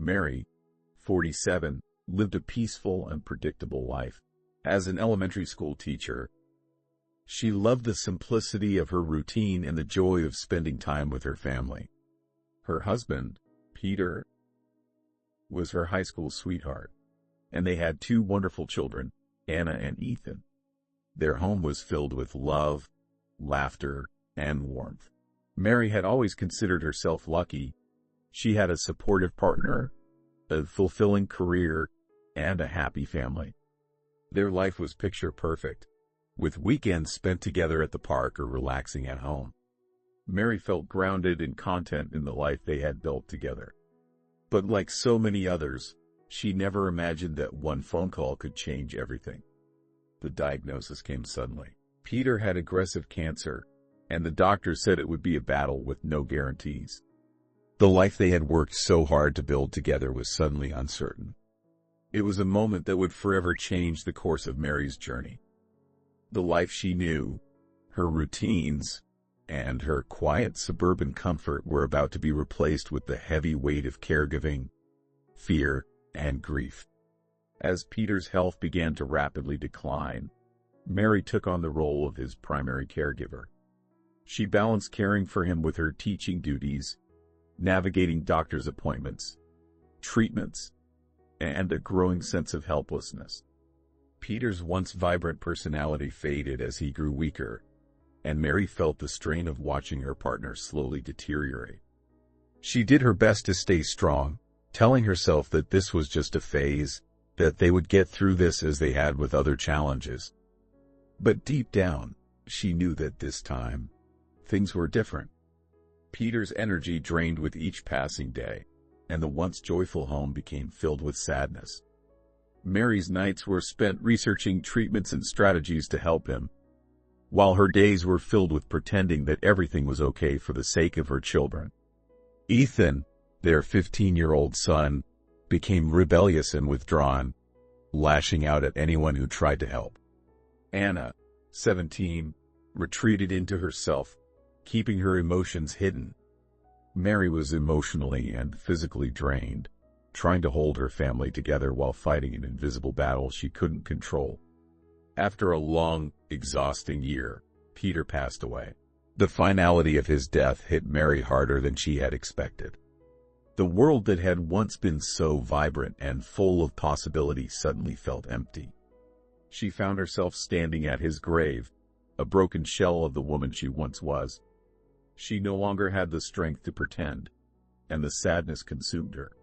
Mary, 47, lived a peaceful and predictable life. As an elementary school teacher, she loved the simplicity of her routine and the joy of spending time with her family. Her husband, Peter, was her high school sweetheart, and they had two wonderful children, Anna and Ethan. Their home was filled with love, laughter, and warmth. Mary had always considered herself lucky. She had a supportive partner, a fulfilling career, and a happy family. Their life was picture perfect, with weekends spent together at the park or relaxing at home. Mary felt grounded and content in the life they had built together. But like so many others, she never imagined that one phone call could change everything. The diagnosis came suddenly. Peter had aggressive cancer, and the doctor said it would be a battle with no guarantees. The life they had worked so hard to build together was suddenly uncertain. It was a moment that would forever change the course of Mary's journey. The life she knew, her routines, and her quiet suburban comfort were about to be replaced with the heavy weight of caregiving, fear, and grief. As Peter's health began to rapidly decline, Mary took on the role of his primary caregiver. She balanced caring for him with her teaching duties, navigating doctor's appointments, treatments, and a growing sense of helplessness. Peter's once vibrant personality faded as he grew weaker, and Mary felt the strain of watching her partner slowly deteriorate. She did her best to stay strong, telling herself that this was just a phase, that they would get through this as they had with other challenges. But deep down, she knew that this time, things were different. Peter's energy drained with each passing day, and the once joyful home became filled with sadness. Mary's nights were spent researching treatments and strategies to help him, while her days were filled with pretending that everything was okay for the sake of her children. Ethan, their 15-year-old son, became rebellious and withdrawn, lashing out at anyone who tried to help. Anna, 17, retreated into herself, keeping her emotions hidden. Mary was emotionally and physically drained, trying to hold her family together while fighting an invisible battle she couldn't control. After a long, exhausting year, Peter passed away. The finality of his death hit Mary harder than she had expected. The world that had once been so vibrant and full of possibility suddenly felt empty. She found herself standing at his grave, a broken shell of the woman she once was. She no longer had the strength to pretend, and the sadness consumed her.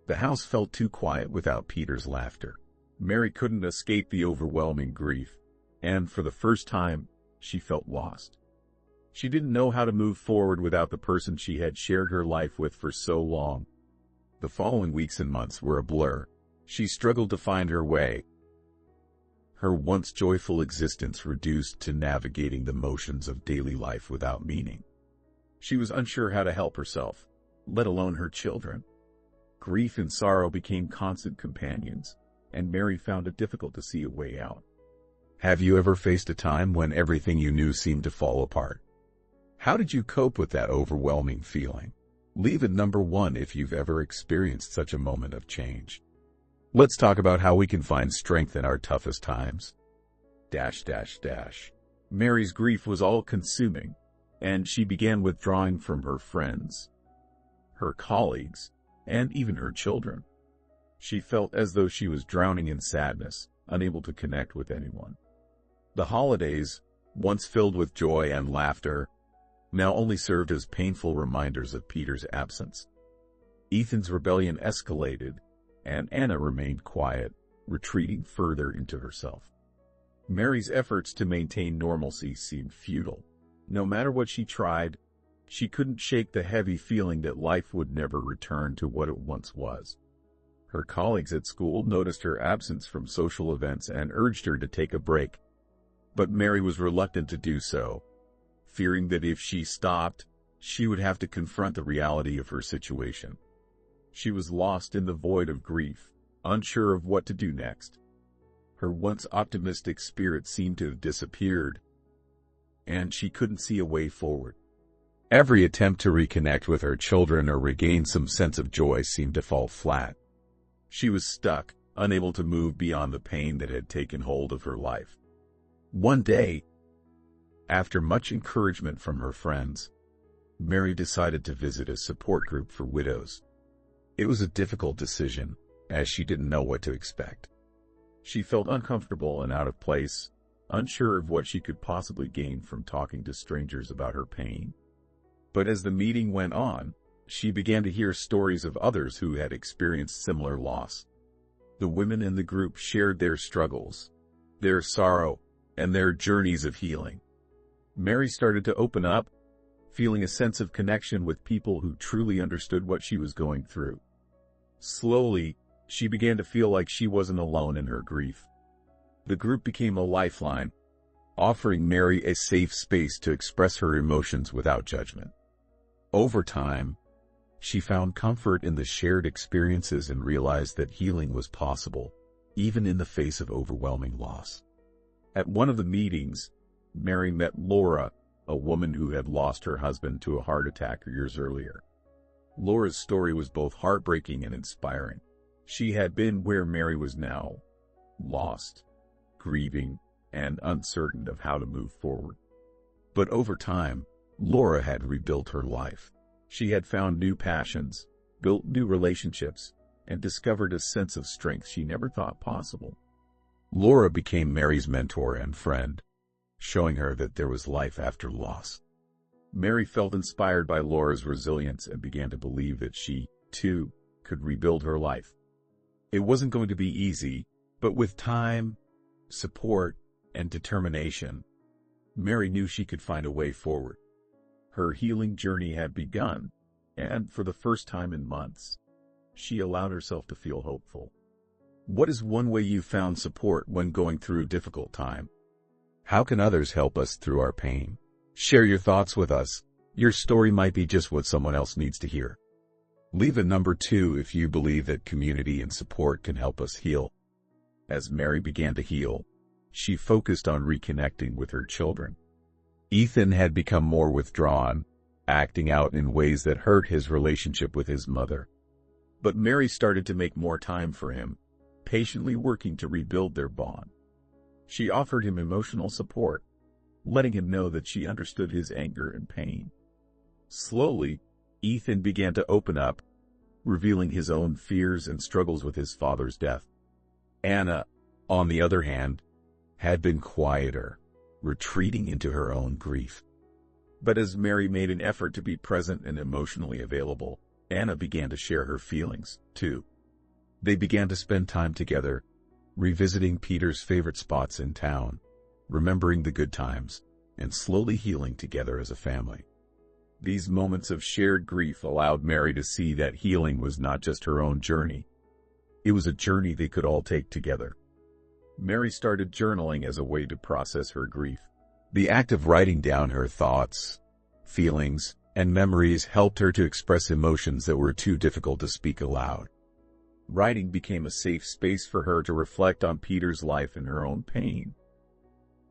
The house felt too quiet without Peter's laughter. Mary couldn't escape the overwhelming grief, and for the first time, she felt lost. She didn't know how to move forward without the person she had shared her life with for so long. The following weeks and months were a blur. She struggled to find her way, her once joyful existence reduced to navigating the motions of daily life without meaning. She was unsure how to help herself, let alone her children. Grief and sorrow became constant companions, and Mary found it difficult to see a way out. Have you ever faced a time when everything you knew seemed to fall apart? How did you cope with that overwhelming feeling? Leave it number 1 if you've ever experienced such a moment of change. Let's talk about how we can find strength in our toughest times. Mary's grief was all-consuming, and she began withdrawing from her friends, her colleagues, and even her children. She felt as though she was drowning in sadness, unable to connect with anyone. The holidays, once filled with joy and laughter, now only served as painful reminders of Peter's absence. Ethan's rebellion escalated, and Anna remained quiet, retreating further into herself. Mary's efforts to maintain normalcy seemed futile. No matter what she tried, she couldn't shake the heavy feeling that life would never return to what it once was. Her colleagues at school noticed her absence from social events and urged her to take a break, but Mary was reluctant to do so, fearing that if she stopped, she would have to confront the reality of her situation. She was lost in the void of grief, unsure of what to do next. Her once optimistic spirit seemed to have disappeared, and she couldn't see a way forward. Every attempt to reconnect with her children or regain some sense of joy seemed to fall flat. She was stuck, unable to move beyond the pain that had taken hold of her life. One day, after much encouragement from her friends, Mary decided to visit a support group for widows. It was a difficult decision, as she didn't know what to expect. She felt uncomfortable and out of place, unsure of what she could possibly gain from talking to strangers about her pain. But as the meeting went on, she began to hear stories of others who had experienced similar loss. The women in the group shared their struggles, their sorrow, and their journeys of healing. Mary started to open up, feeling a sense of connection with people who truly understood what she was going through. Slowly, she began to feel like she wasn't alone in her grief. The group became a lifeline, offering Mary a safe space to express her emotions without judgment. Over time, she found comfort in the shared experiences and realized that healing was possible, even in the face of overwhelming loss. At one of the meetings, Mary met Laura, a woman who had lost her husband to a heart attack years earlier. Laura's story was both heartbreaking and inspiring. She had been where Mary was now, lost, grieving, and uncertain of how to move forward. But over time, Laura had rebuilt her life. She had found new passions, built new relationships, and discovered a sense of strength she never thought possible. Laura became Mary's mentor and friend, showing her that there was life after loss. Mary felt inspired by Laura's resilience and began to believe that she, too, could rebuild her life. It wasn't going to be easy, but with time, support, and determination, Mary knew she could find a way forward. Her healing journey had begun, and for the first time in months, she allowed herself to feel hopeful. What is one way you found support when going through a difficult time? How can others help us through our pain? Share your thoughts with us. Your story might be just what someone else needs to hear. Leave a number 2 if you believe that community and support can help us heal. As Mary began to heal, she focused on reconnecting with her children. Ethan had become more withdrawn, acting out in ways that hurt his relationship with his mother. But Mary started to make more time for him, patiently working to rebuild their bond. She offered him emotional support, letting him know that she understood his anger and pain. Slowly, Ethan began to open up, revealing his own fears and struggles with his father's death. Anna, on the other hand, had been quieter, retreating into her own grief. But as Mary made an effort to be present and emotionally available, Anna began to share her feelings, too. They began to spend time together, revisiting Peter's favorite spots in town, remembering the good times, and slowly healing together as a family. These moments of shared grief allowed Mary to see that healing was not just her own journey. It was a journey they could all take together. Mary started journaling as a way to process her grief. The act of writing down her thoughts, feelings, and memories helped her to express emotions that were too difficult to speak aloud. Writing became a safe space for her to reflect on Peter's life and her own pain.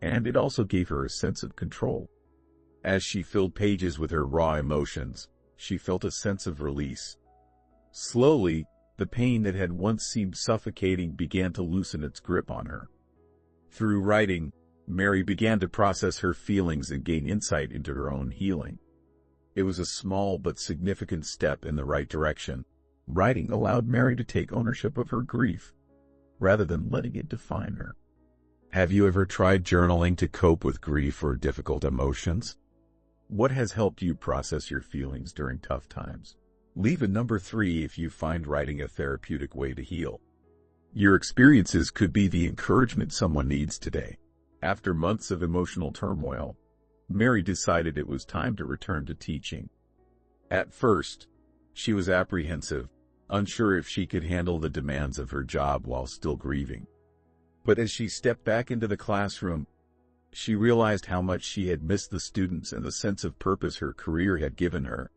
And it also gave her a sense of control. As she filled pages with her raw emotions, she felt a sense of release. Slowly, the pain that had once seemed suffocating began to loosen its grip on her. Through writing, Mary began to process her feelings and gain insight into her own healing. It was a small but significant step in the right direction. Writing allowed Mary to take ownership of her grief, rather than letting it define her. Have you ever tried journaling to cope with grief or difficult emotions? What has helped you process your feelings during tough times? Leave a number 3 if you find writing a therapeutic way to heal. Your experiences could be the encouragement someone needs today. After months of emotional turmoil, Mary decided it was time to return to teaching. At first, she was apprehensive, unsure if she could handle the demands of her job while still grieving. But as she stepped back into the classroom, she realized how much she had missed the students and the sense of purpose her career had given her.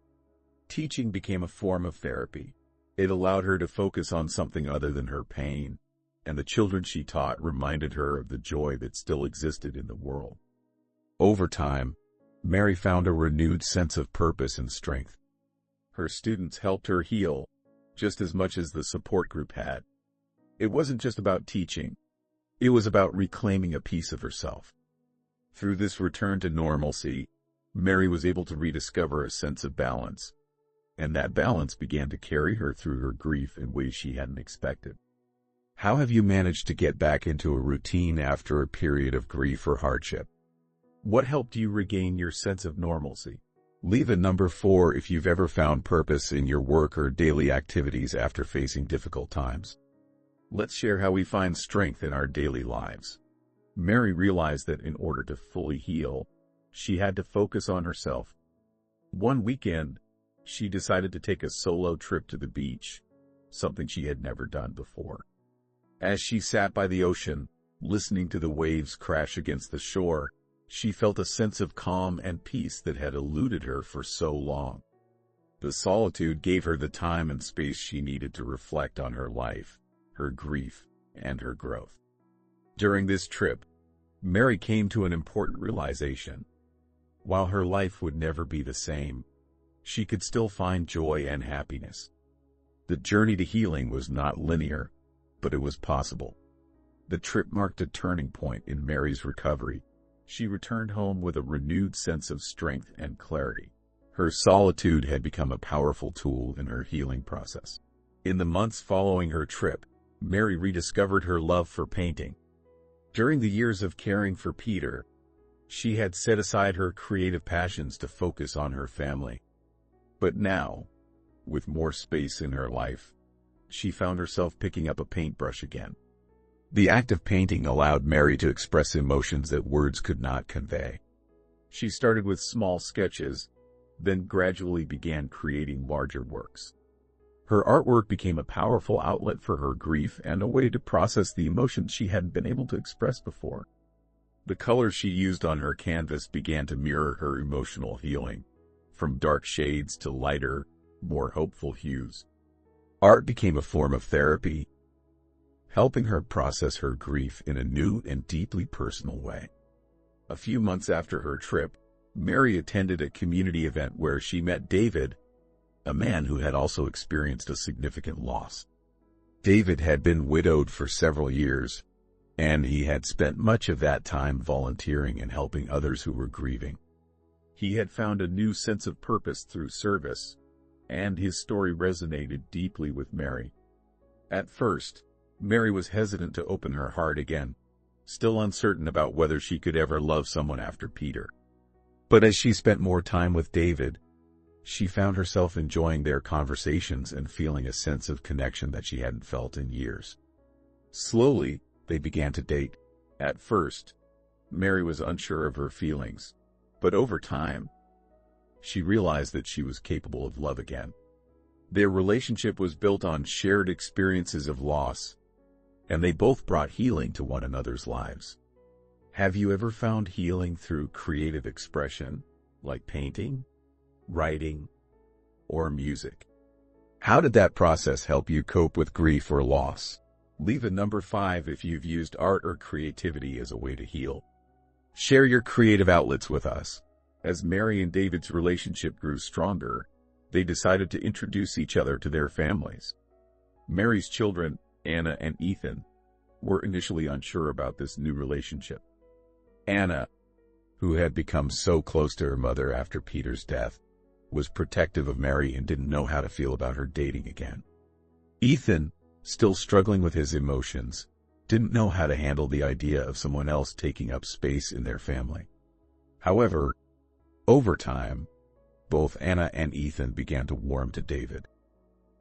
Teaching became a form of therapy. It allowed her to focus on something other than her pain, and the children she taught reminded her of the joy that still existed in the world. Over time, Mary found a renewed sense of purpose and strength. Her students helped her heal, just as much as the support group had. It wasn't just about teaching. It was about reclaiming a piece of herself. Through this return to normalcy, Mary was able to rediscover a sense of balance, and that balance began to carry her through her grief in ways she hadn't expected. How have you managed to get back into a routine after a period of grief or hardship? What helped you regain your sense of normalcy? Leave a number 4 if you've ever found purpose in your work or daily activities after facing difficult times. Let's share how we find strength in our daily lives. Mary realized that in order to fully heal, she had to focus on herself. One weekend, she decided to take a solo trip to the beach, something she had never done before. As she sat by the ocean, listening to the waves crash against the shore, she felt a sense of calm and peace that had eluded her for so long. The solitude gave her the time and space she needed to reflect on her life, her grief, and her growth. During this trip, Mary came to an important realization. While her life would never be the same, she could still find joy and happiness. The journey to healing was not linear, but it was possible. The trip marked a turning point in Mary's recovery. She returned home with a renewed sense of strength and clarity. Her solitude had become a powerful tool in her healing process. In the months following her trip, Mary rediscovered her love for painting. During the years of caring for Peter, she had set aside her creative passions to focus on her family. But now, with more space in her life, she found herself picking up a paintbrush again. The act of painting allowed Mary to express emotions that words could not convey. She started with small sketches, then gradually began creating larger works. Her artwork became a powerful outlet for her grief and a way to process the emotions she hadn't been able to express before. The colors she used on her canvas began to mirror her emotional healing, from dark shades to lighter, more hopeful hues. Art became a form of therapy, helping her process her grief in a new and deeply personal way. A few months after her trip, Mary attended a community event where she met David, a man who had also experienced a significant loss. David had been widowed for several years, and he had spent much of that time volunteering and helping others who were grieving. He had found a new sense of purpose through service, and his story resonated deeply with Mary. At first, Mary was hesitant to open her heart again, still uncertain about whether she could ever love someone after Peter. But as she spent more time with David, she found herself enjoying their conversations and feeling a sense of connection that she hadn't felt in years. Slowly, they began to date. At first, Mary was unsure of her feelings, but over time, she realized that she was capable of love again. Their relationship was built on shared experiences of loss, and they both brought healing to one another's lives. Have you ever found healing through creative expression, like painting, writing, or music? How did that process help you cope with grief or loss? Leave a number 5 if you've used art or creativity as a way to heal. Share your creative outlets with us. As Mary and David's relationship grew stronger, they decided to introduce each other to their families. Mary's children, Anna and Ethan, were initially unsure about this new relationship. Anna, who had become so close to her mother after Peter's death, was protective of Mary and didn't know how to feel about her dating again. Ethan, still struggling with his emotions, didn't know how to handle the idea of someone else taking up space in their family. However, over time, both Anna and Ethan began to warm to David.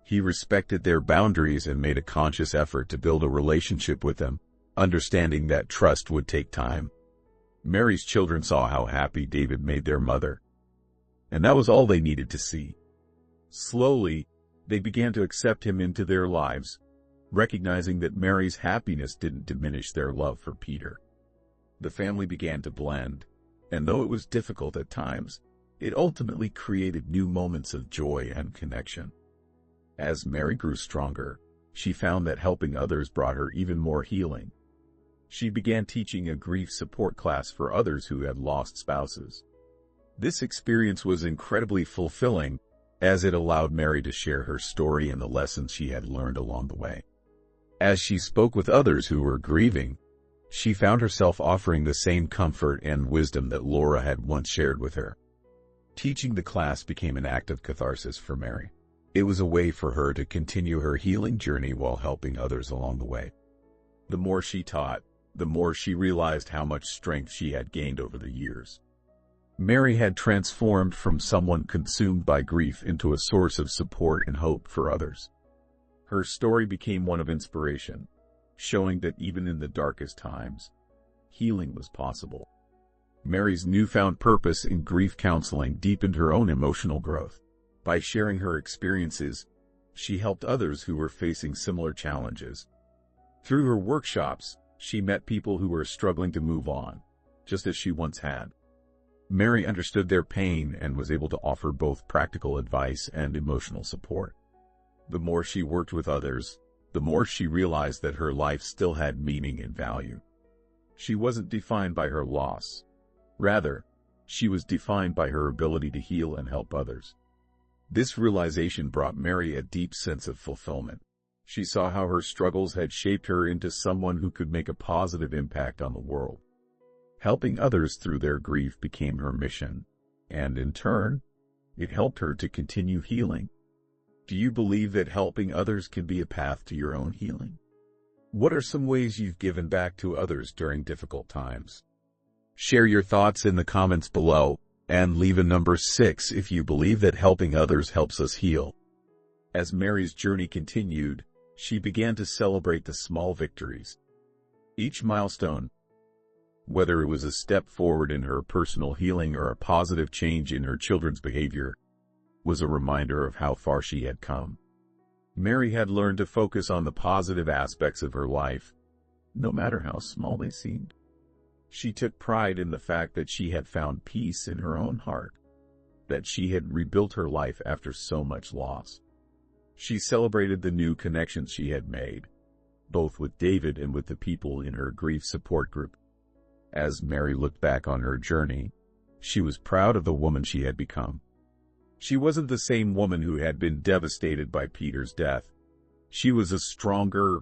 He respected their boundaries and made a conscious effort to build a relationship with them, understanding that trust would take time. Mary's children saw how happy David made their mother, and that was all they needed to see. Slowly, they began to accept him into their lives, recognizing that Mary's happiness didn't diminish their love for Peter. The family began to blend, and though it was difficult at times, it ultimately created new moments of joy and connection. As Mary grew stronger, she found that helping others brought her even more healing. She began teaching a grief support class for others who had lost spouses. This experience was incredibly fulfilling, as it allowed Mary to share her story and the lessons she had learned along the way. As she spoke with others who were grieving, she found herself offering the same comfort and wisdom that Laura had once shared with her. Teaching the class became an act of catharsis for Mary. It was a way for her to continue her healing journey while helping others along the way. The more she taught, the more she realized how much strength she had gained over the years. Mary had transformed from someone consumed by grief into a source of support and hope for others. Her story became one of inspiration, showing that even in the darkest times, healing was possible. Mary's newfound purpose in grief counseling deepened her own emotional growth. By sharing her experiences, she helped others who were facing similar challenges. Through her workshops, she met people who were struggling to move on, just as she once had. Mary understood their pain and was able to offer both practical advice and emotional support. The more she worked with others, the more she realized that her life still had meaning and value. She wasn't defined by her loss. Rather, she was defined by her ability to heal and help others. This realization brought Mary a deep sense of fulfillment. She saw how her struggles had shaped her into someone who could make a positive impact on the world. Helping others through their grief became her mission, and in turn, it helped her to continue healing. Do you believe that helping others can be a path to your own healing? What are some ways you've given back to others during difficult times? Share your thoughts in the comments below, and leave a number 6 if you believe that helping others helps us heal. As Mary's journey continued, she began to celebrate the small victories. Each milestone, whether it was a step forward in her personal healing or a positive change in her children's behavior, was a reminder of how far she had come. Mary had learned to focus on the positive aspects of her life, no matter how small they seemed. She took pride in the fact that she had found peace in her own heart, that she had rebuilt her life after so much loss. She celebrated the new connections she had made, both with David and with the people in her grief support group. As Mary looked back on her journey, she was proud of the woman she had become. She wasn't the same woman who had been devastated by Peter's death. She was a stronger,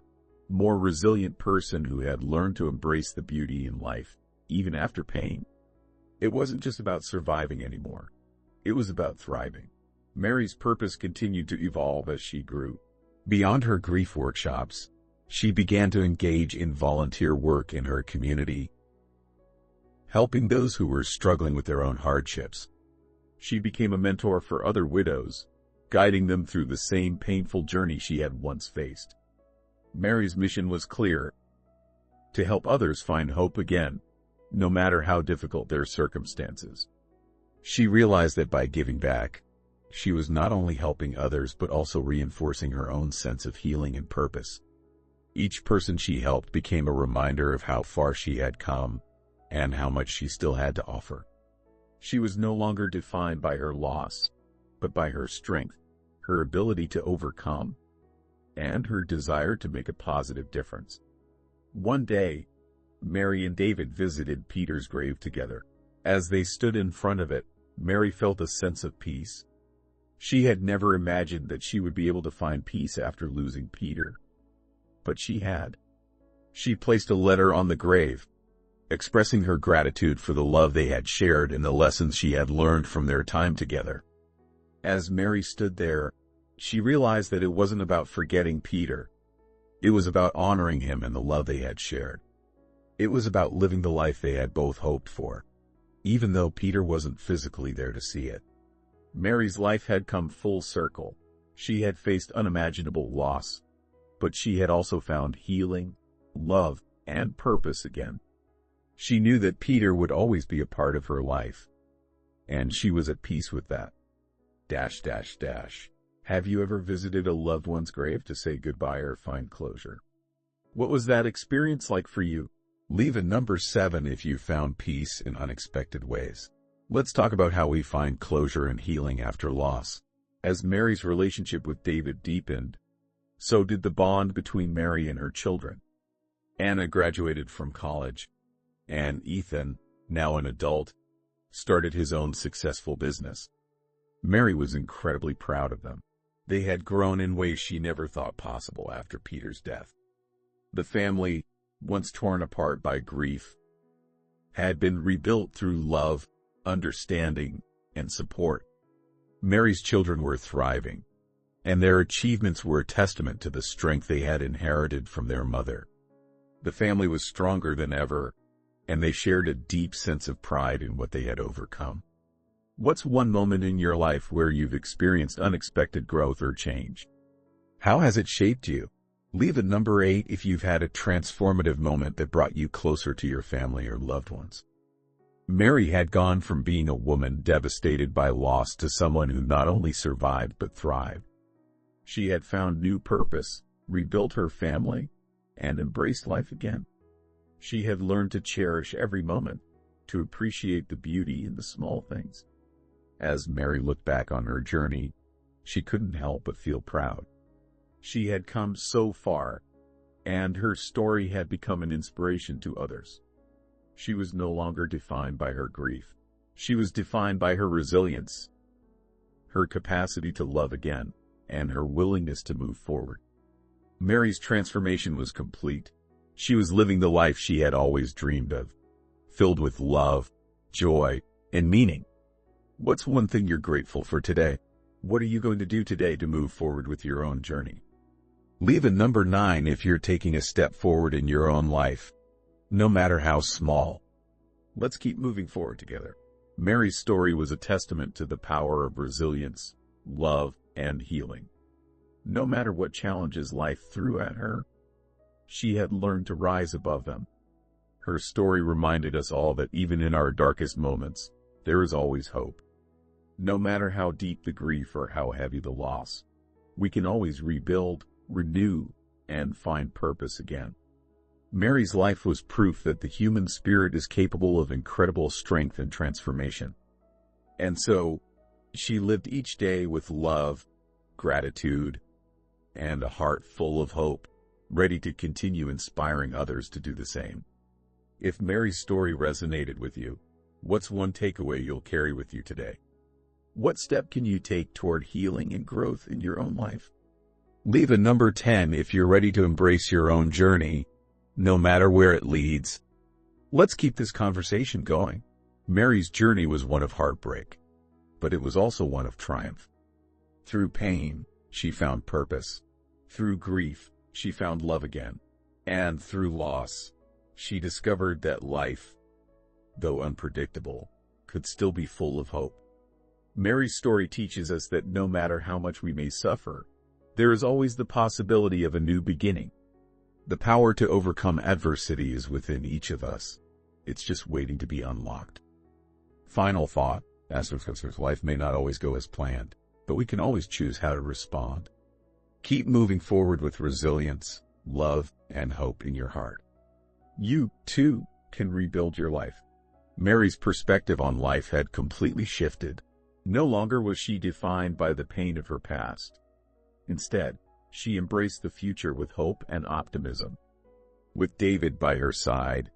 more resilient person who had learned to embrace the beauty in life, even after pain. It wasn't just about surviving anymore. It was about thriving. Mary's purpose continued to evolve as she grew. Beyond her grief workshops, she began to engage in volunteer work in her community, helping those who were struggling with their own hardships. She became a mentor for other widows, guiding them through the same painful journey she had once faced. Mary's mission was clear: to help others find hope again, no matter how difficult their circumstances. She realized that by giving back, she was not only helping others but also reinforcing her own sense of healing and purpose. Each person she helped became a reminder of how far she had come and how much she still had to offer. She was no longer defined by her loss, but by her strength, her ability to overcome, and her desire to make a positive difference. One day, Mary and David visited Peter's grave together. As they stood in front of it, Mary felt a sense of peace. She had never imagined that she would be able to find peace after losing Peter. But she had. She placed a letter on the grave, expressing her gratitude for the love they had shared and the lessons she had learned from their time together. As Mary stood there, she realized that it wasn't about forgetting Peter. It was about honoring him and the love they had shared. It was about living the life they had both hoped for, even though Peter wasn't physically there to see it. Mary's life had come full circle. She had faced unimaginable loss, but she had also found healing, love, and purpose again. She knew that Peter would always be a part of her life, and she was at peace with that. Have you ever visited a loved one's grave to say goodbye or find closure? What was that experience like for you? Leave a number 7 if you found peace in unexpected ways. Let's talk about how we find closure and healing after loss. As Mary's relationship with David deepened, so did the bond between Mary and her children. Anna graduated from college, and Ethan, now an adult, started his own successful business. Mary was incredibly proud of them. They had grown in ways she never thought possible after Peter's death. The family, once torn apart by grief, had been rebuilt through love, understanding, and support. Mary's children were thriving, and their achievements were a testament to the strength they had inherited from their mother. The family was stronger than ever, and they shared a deep sense of pride in what they had overcome. What's one moment in your life where you've experienced unexpected growth or change? How has it shaped you? Leave a number 8 if you've had a transformative moment that brought you closer to your family or loved ones. Mary had gone from being a woman devastated by loss to someone who not only survived but thrived. She had found new purpose, rebuilt her family, and embraced life again. She had learned to cherish every moment, to appreciate the beauty in the small things. As Mary looked back on her journey, she couldn't help but feel proud. She had come so far, and her story had become an inspiration to others. She was no longer defined by her grief. She was defined by her resilience, her capacity to love again, and her willingness to move forward. Mary's transformation was complete. She was living the life she had always dreamed of, filled with love, joy, and meaning. What's one thing you're grateful for today? What are you going to do today to move forward with your own journey? Leave a number 9 if you're taking a step forward in your own life, no matter how small. Let's keep moving forward together. Mary's story was a testament to the power of resilience, love, and healing. No matter what challenges life threw at her, she had learned to rise above them. Her story reminded us all that even in our darkest moments, there is always hope. No matter how deep the grief or how heavy the loss, we can always rebuild, renew, and find purpose again. Mary's life was proof that the human spirit is capable of incredible strength and transformation. And so, she lived each day with love, gratitude, and a heart full of hope, ready to continue inspiring others to do the same. If Mary's story resonated with you, what's one takeaway you'll carry with you today? What step can you take toward healing and growth in your own life? Leave a number 10 if you're ready to embrace your own journey, no matter where it leads. Let's keep this conversation going. Mary's journey was one of heartbreak, but it was also one of triumph. Through pain, she found purpose. Through grief, she found love again. And through loss, she discovered that life, though unpredictable, could still be full of hope. Mary's story teaches us that no matter how much we may suffer, there is always the possibility of a new beginning. The power to overcome adversity is within each of us. It's just waiting to be unlocked. Final thought, life may not always go as planned, but we can always choose how to respond. Keep moving forward with resilience, love, and hope in your heart. You, too, can rebuild your life. Mary's perspective on life had completely shifted. No longer was she defined by the pain of her past. Instead, she embraced the future with hope and optimism. With David by her side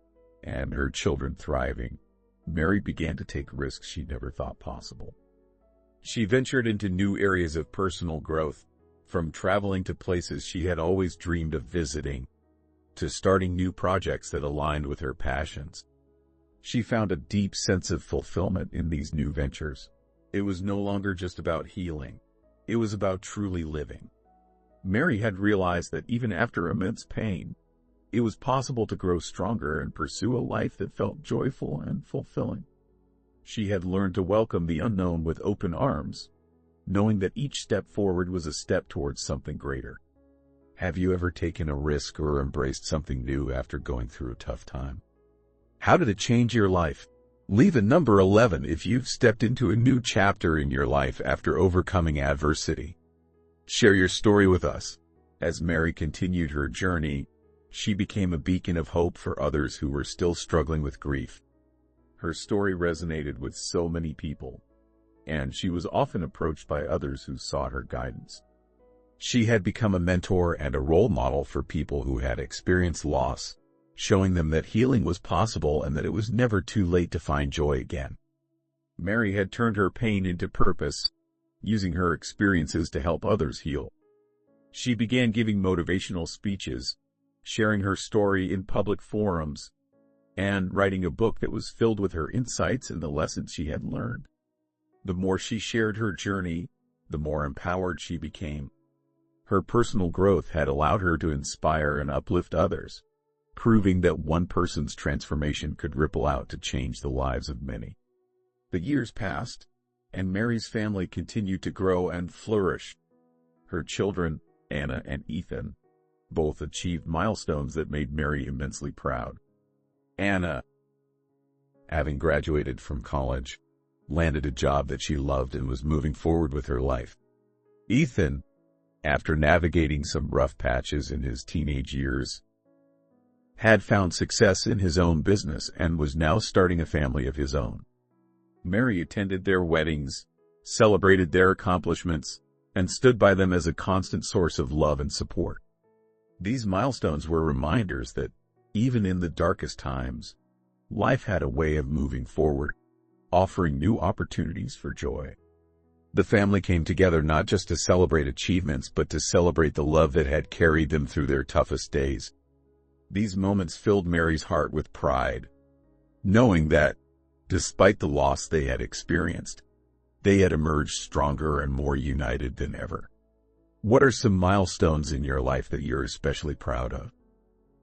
and her children thriving, Mary began to take risks she never thought possible. She ventured into new areas of personal growth, from traveling to places she had always dreamed of visiting, to starting new projects that aligned with her passions. She found a deep sense of fulfillment in these new ventures. It was no longer just about healing. It was about truly living. Mary had realized that even after immense pain, it was possible to grow stronger and pursue a life that felt joyful and fulfilling. She had learned to welcome the unknown with open arms, knowing that each step forward was a step towards something greater. Have you ever taken a risk or embraced something new after going through a tough time? How did it change your life? Leave a number 11 if you've stepped into a new chapter in your life after overcoming adversity. Share your story with us. As Mary continued her journey, she became a beacon of hope for others who were still struggling with grief. Her story resonated with so many people, and she was often approached by others who sought her guidance. She had become a mentor and a role model for people who had experienced loss, showing them that healing was possible and that it was never too late to find joy again. Mary had turned her pain into purpose, using her experiences to help others heal. She began giving motivational speeches, sharing her story in public forums, and writing a book that was filled with her insights and the lessons she had learned. The more she shared her journey, the more empowered she became. Her personal growth had allowed her to inspire and uplift others, proving that one person's transformation could ripple out to change the lives of many. The years passed, and Mary's family continued to grow and flourish. Her children, Anna and Ethan, both achieved milestones that made Mary immensely proud. Anna, having graduated from college, landed a job that she loved and was moving forward with her life. Ethan, after navigating some rough patches in his teenage years, had found success in his own business and was now starting a family of his own. Mary attended their weddings, celebrated their accomplishments, and stood by them as a constant source of love and support. These milestones were reminders that, even in the darkest times, life had a way of moving forward, offering new opportunities for joy. The family came together not just to celebrate achievements but to celebrate the love that had carried them through their toughest days. These moments filled Mary's heart with pride, knowing that, despite the loss they had experienced, they had emerged stronger and more united than ever. What are some milestones in your life that you're especially proud of?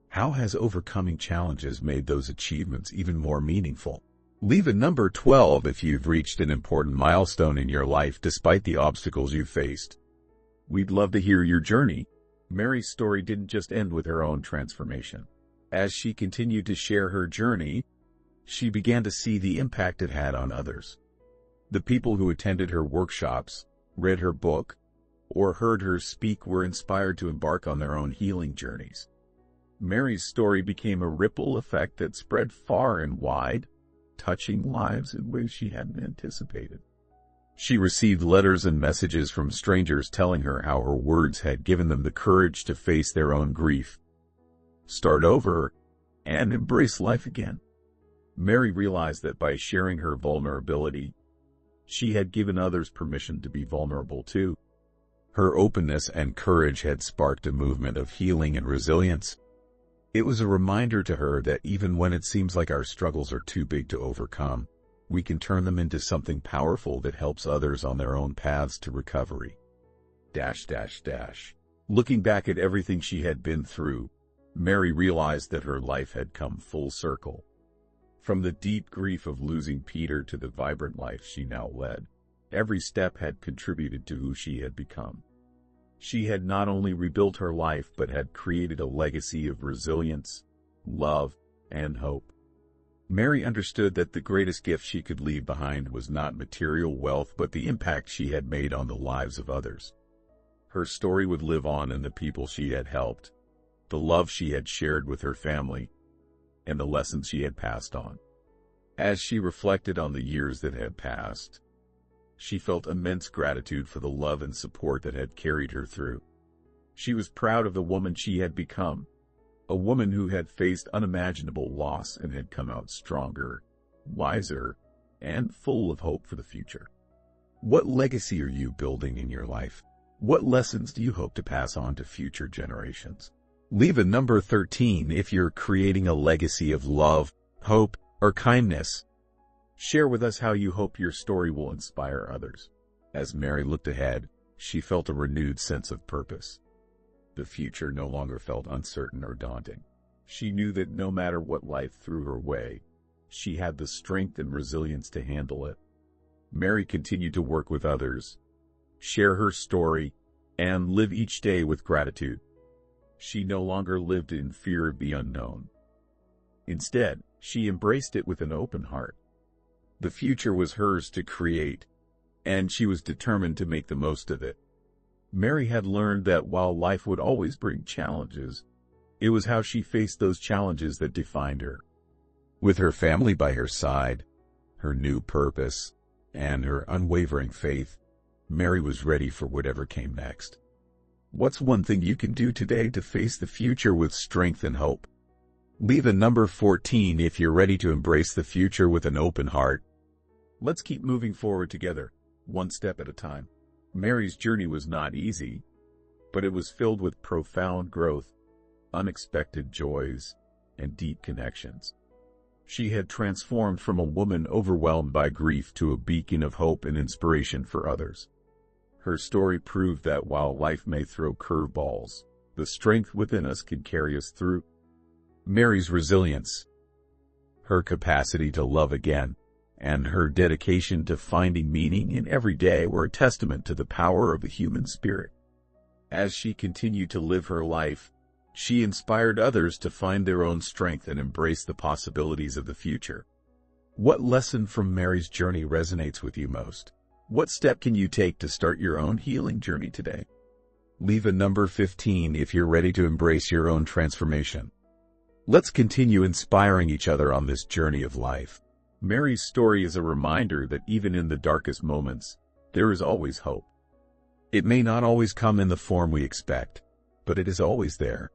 How has overcoming challenges made those achievements even more meaningful? Leave a number 12 if you've reached an important milestone in your life despite the obstacles you faced. We'd love to hear your journey. Mary's story didn't just end with her own transformation. As she continued to share her journey, she began to see the impact it had on others. The people who attended her workshops, read her book, or heard her speak were inspired to embark on their own healing journeys. Mary's story became a ripple effect that spread far and wide, touching lives in ways she hadn't anticipated. She received letters and messages from strangers telling her how her words had given them the courage to face their own grief, start over, and embrace life again. Mary realized that by sharing her vulnerability, she had given others permission to be vulnerable too. Her openness and courage had sparked a movement of healing and resilience. It was a reminder to her that even when it seems like our struggles are too big to overcome, we can turn them into something powerful that helps others on their own paths to recovery. Looking back at everything she had been through, Mary realized that her life had come full circle. From the deep grief of losing Peter to the vibrant life she now led, every step had contributed to who she had become. She had not only rebuilt her life but had created a legacy of resilience, love, and hope. Mary understood that the greatest gift she could leave behind was not material wealth but the impact she had made on the lives of others. Her story would live on in the people she had helped, the love she had shared with her family, and the lessons she had passed on. As she reflected on the years that had passed, she felt immense gratitude for the love and support that had carried her through. She was proud of the woman she had become, a woman who had faced unimaginable loss and had come out stronger, wiser, and full of hope for the future. What legacy are you building in your life? What lessons do you hope to pass on to future generations? Leave a number 13 if you're creating a legacy of love, hope, or kindness. Share with us how you hope your story will inspire others. As Mary looked ahead, she felt a renewed sense of purpose. The future no longer felt uncertain or daunting. She knew that no matter what life threw her way, she had the strength and resilience to handle it. Mary continued to work with others, share her story, and live each day with gratitude. She no longer lived in fear of the unknown. Instead, she embraced it with an open heart. The future was hers to create, and she was determined to make the most of it. Mary had learned that while life would always bring challenges, it was how she faced those challenges that defined her. With her family by her side, her new purpose, and her unwavering faith, Mary was ready for whatever came next. What's one thing you can do today to face the future with strength and hope? Leave a number 14 if you're ready to embrace the future with an open heart. Let's keep moving forward together, one step at a time. Mary's journey was not easy, but it was filled with profound growth, unexpected joys, and deep connections. She had transformed from a woman overwhelmed by grief to a beacon of hope and inspiration for others. Her story proved that while life may throw curveballs, the strength within us can carry us through. Mary's resilience, her capacity to love again, and her dedication to finding meaning in every day were a testament to the power of the human spirit. As she continued to live her life, she inspired others to find their own strength and embrace the possibilities of the future. What lesson from Mary's journey resonates with you most? What step can you take to start your own healing journey today? Leave a number 15 if you're ready to embrace your own transformation. Let's continue inspiring each other on this journey of life. Mary's story is a reminder that even in the darkest moments, there is always hope. It may not always come in the form we expect, but it is always there.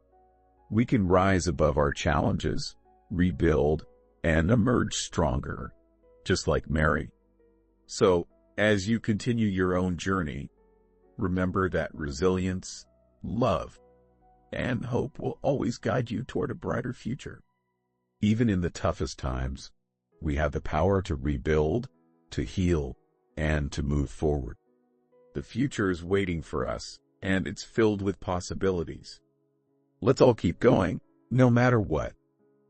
We can rise above our challenges, rebuild, and emerge stronger, just like Mary. So, as you continue your own journey, remember that resilience, love, and hope will always guide you toward a brighter future. Even in the toughest times, we have the power to rebuild, to heal, and to move forward. The future is waiting for us, and it's filled with possibilities. Let's all keep going, no matter what.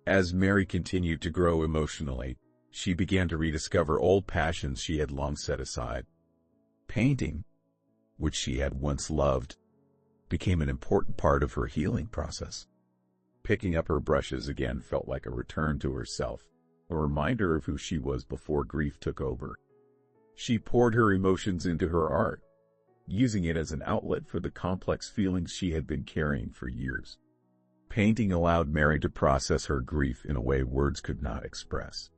As Mary continued to grow emotionally, she began to rediscover old passions she had long set aside. Painting, which she had once loved, became an important part of her healing process. Picking up her brushes again felt like a return to herself, a reminder of who she was before grief took over. She poured her emotions into her art, using it as an outlet for the complex feelings she had been carrying for years. Painting allowed Mary to process her grief in a way words could not express.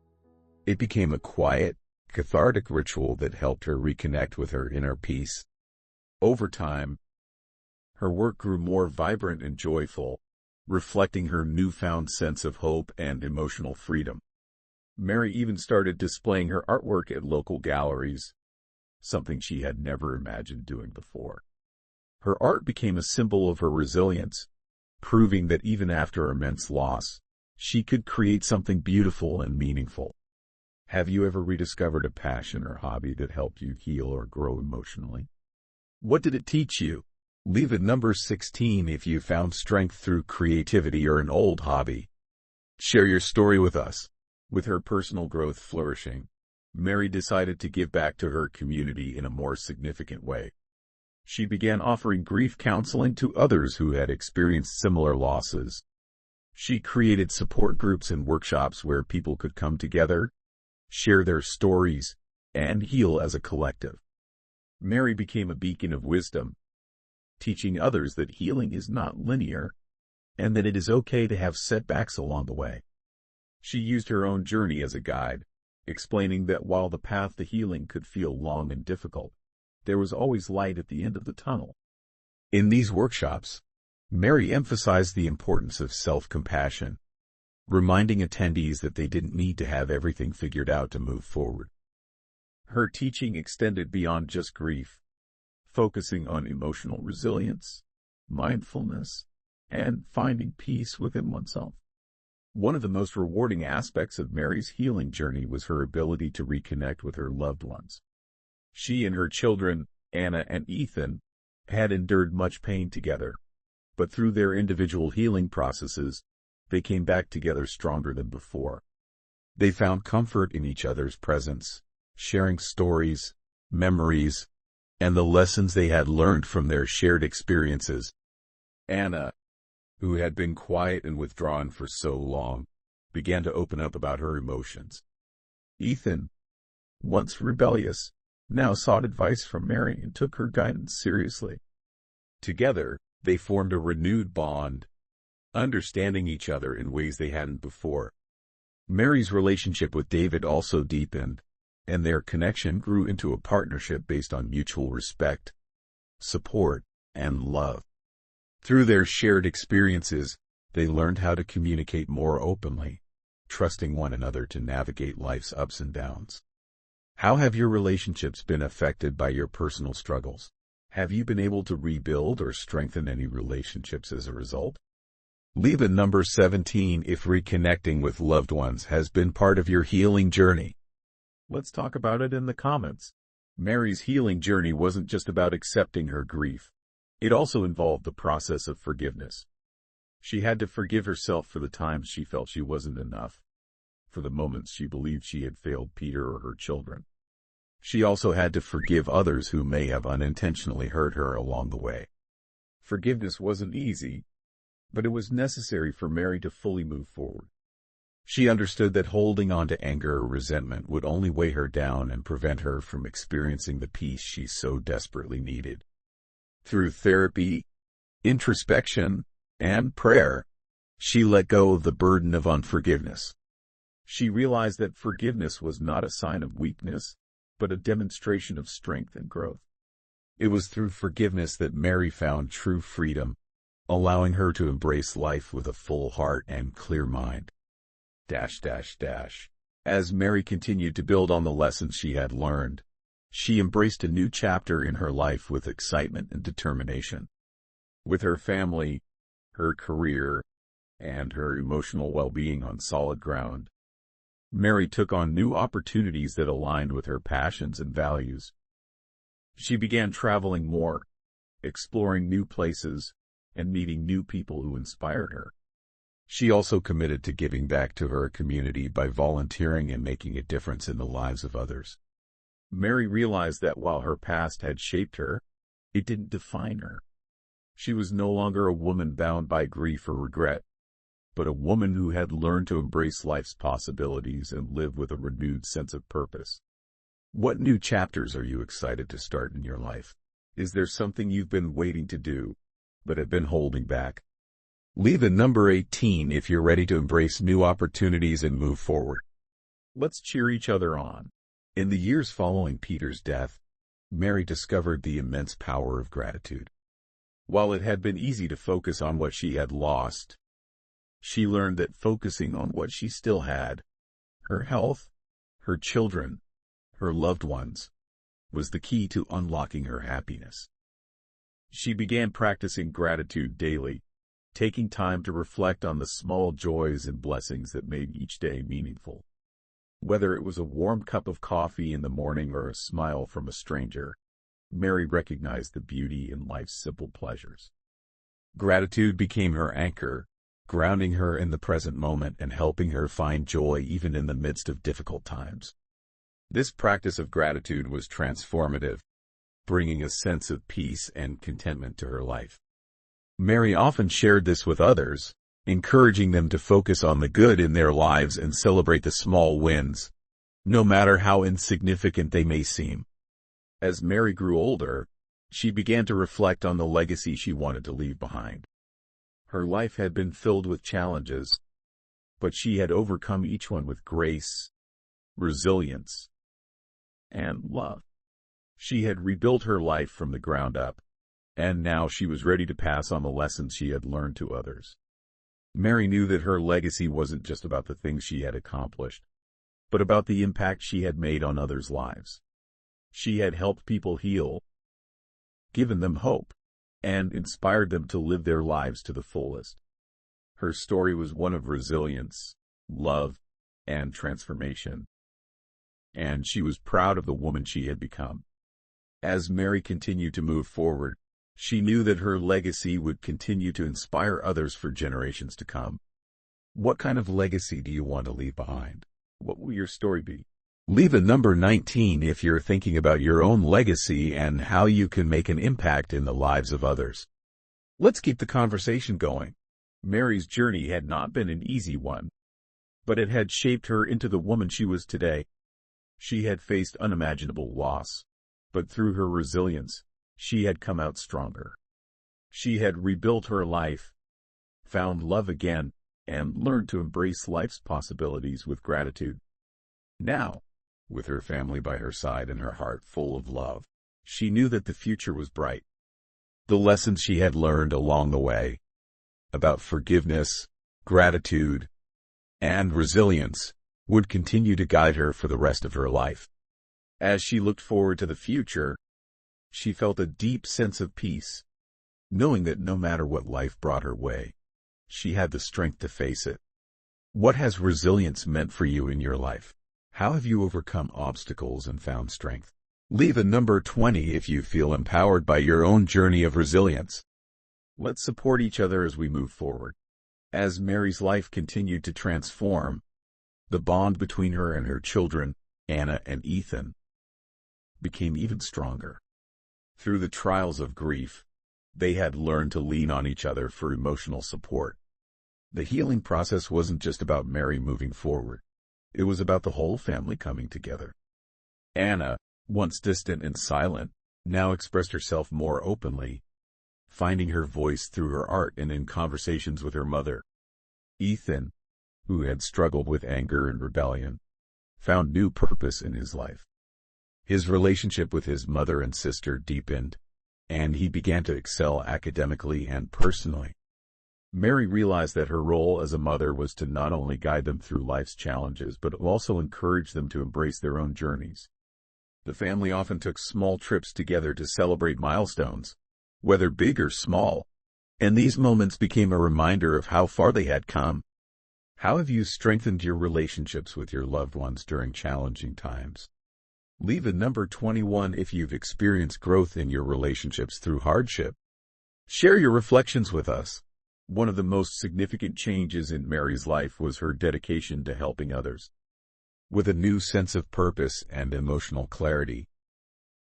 It became a quiet, cathartic ritual that helped her reconnect with her inner peace. Over time, her work grew more vibrant and joyful, reflecting her newfound sense of hope and emotional freedom. Mary even started displaying her artwork at local galleries, something she had never imagined doing before. Her art became a symbol of her resilience, proving that even after immense loss, she could create something beautiful and meaningful. Have you ever rediscovered a passion or hobby that helped you heal or grow emotionally? What did it teach you? Leave at number 16 if you found strength through creativity or an old hobby. Share your story with us. With her personal growth flourishing, Mary decided to give back to her community in a more significant way. She began offering grief counseling to others who had experienced similar losses. She created support groups and workshops where people could come together, share their stories, and heal as a collective. Mary became a beacon of wisdom, teaching others that healing is not linear and that it is okay to have setbacks along the way. She used her own journey as a guide, explaining that while the path to healing could feel long and difficult, there was always light at the end of the tunnel. In these workshops, Mary emphasized the importance of self-compassion, reminding attendees that they didn't need to have everything figured out to move forward. Her teaching extended beyond just grief, focusing on emotional resilience, mindfulness, and finding peace within oneself. One of the most rewarding aspects of Mary's healing journey was her ability to reconnect with her loved ones. She and her children, Anna and Ethan, had endured much pain together, but through their individual healing processes, they came back together stronger than before. They found comfort in each other's presence, sharing stories, memories, and the lessons they had learned from their shared experiences. Anna, who had been quiet and withdrawn for so long, began to open up about her emotions. Ethan, once rebellious, now sought advice from Mary and took her guidance seriously. Together, they formed a renewed bond, understanding each other in ways they hadn't before. Mary's relationship with David also deepened, and their connection grew into a partnership based on mutual respect, support, and love. Through their shared experiences, they learned how to communicate more openly, trusting one another to navigate life's ups and downs. How have your relationships been affected by your personal struggles? Have you been able to rebuild or strengthen any relationships as a result? Leave a number 17 if reconnecting with loved ones has been part of your healing journey. Let's talk about it in the comments. Mary's healing journey wasn't just about accepting her grief. It also involved the process of forgiveness. She had to forgive herself for the times she felt she wasn't enough, for the moments she believed she had failed Peter or her children. She also had to forgive others who may have unintentionally hurt her along the way. Forgiveness wasn't easy, but it was necessary for Mary to fully move forward. She understood that holding on to anger or resentment would only weigh her down and prevent her from experiencing the peace she so desperately needed. Through therapy, introspection, and prayer, she let go of the burden of unforgiveness. She realized that forgiveness was not a sign of weakness, but a demonstration of strength and growth. It was through forgiveness that Mary found true freedom, allowing her to embrace life with a full heart and clear mind. As Mary continued to build on the lessons she had learned, she embraced a new chapter in her life with excitement and determination. With her family, her career, and her emotional well-being on solid ground, Mary took on new opportunities that aligned with her passions and values. She began traveling more, exploring new places, and meeting new people who inspired her. She also committed to giving back to her community by volunteering and making a difference in the lives of others. Mary realized that while her past had shaped her, it didn't define her. She was no longer a woman bound by grief or regret, but a woman who had learned to embrace life's possibilities and live with a renewed sense of purpose. What new chapters are you excited to start in your life? Is there something you've been waiting to do, but have been holding back? Leave a number 18 if you're ready to embrace new opportunities and move forward. Let's cheer each other on. In the years following Peter's death, Mary discovered the immense power of gratitude. While it had been easy to focus on what she had lost, she learned that focusing on what she still had, her health, her children, her loved ones, was the key to unlocking her happiness. She began practicing gratitude daily, taking time to reflect on the small joys and blessings that made each day meaningful. Whether it was a warm cup of coffee in the morning or a smile from a stranger, Mary recognized the beauty in life's simple pleasures. Gratitude became her anchor, grounding her in the present moment and helping her find joy even in the midst of difficult times. This practice of gratitude was transformative, bringing a sense of peace and contentment to her life. Mary often shared this with others, encouraging them to focus on the good in their lives and celebrate the small wins, no matter how insignificant they may seem. As Mary grew older, she began to reflect on the legacy she wanted to leave behind. Her life had been filled with challenges, but she had overcome each one with grace, resilience, and love. She had rebuilt her life from the ground up, and now she was ready to pass on the lessons she had learned to others. Mary knew that her legacy wasn't just about the things she had accomplished, but about the impact she had made on others' lives. She had helped people heal, given them hope, and inspired them to live their lives to the fullest. Her story was one of resilience, love, and transformation, and she was proud of the woman she had become. As Mary continued to move forward, she knew that her legacy would continue to inspire others for generations to come. What kind of legacy do you want to leave behind? What will your story be? Leave a number 19 if you're thinking about your own legacy and how you can make an impact in the lives of others. Let's keep the conversation going. Mary's journey had not been an easy one, but it had shaped her into the woman she was today. She had faced unimaginable loss, but through her resilience, she had come out stronger. She had rebuilt her life, found love again, and learned to embrace life's possibilities with gratitude. Now, with her family by her side and her heart full of love, she knew that the future was bright. The lessons she had learned along the way about forgiveness, gratitude, and resilience would continue to guide her for the rest of her life. As she looked forward to the future, she felt a deep sense of peace, knowing that no matter what life brought her way, she had the strength to face it. What has resilience meant for you in your life? How have you overcome obstacles and found strength? Leave a number 20 if you feel empowered by your own journey of resilience. Let's support each other as we move forward. As Mary's life continued to transform, the bond between her and her children, Anna and Ethan, became even stronger. Through the trials of grief, they had learned to lean on each other for emotional support. The healing process wasn't just about Mary moving forward. It was about the whole family coming together. Anna, once distant and silent, now expressed herself more openly, finding her voice through her art and in conversations with her mother. Ethan, who had struggled with anger and rebellion, found new purpose in his life. His relationship with his mother and sister deepened, and he began to excel academically and personally. Mary realized that her role as a mother was to not only guide them through life's challenges but also encourage them to embrace their own journeys. The family often took small trips together to celebrate milestones, whether big or small, and these moments became a reminder of how far they had come. How have you strengthened your relationships with your loved ones during challenging times? Leave a number 21 if you've experienced growth in your relationships through hardship. Share your reflections with us. One of the most significant changes in Mary's life was her dedication to helping others. With a new sense of purpose and emotional clarity,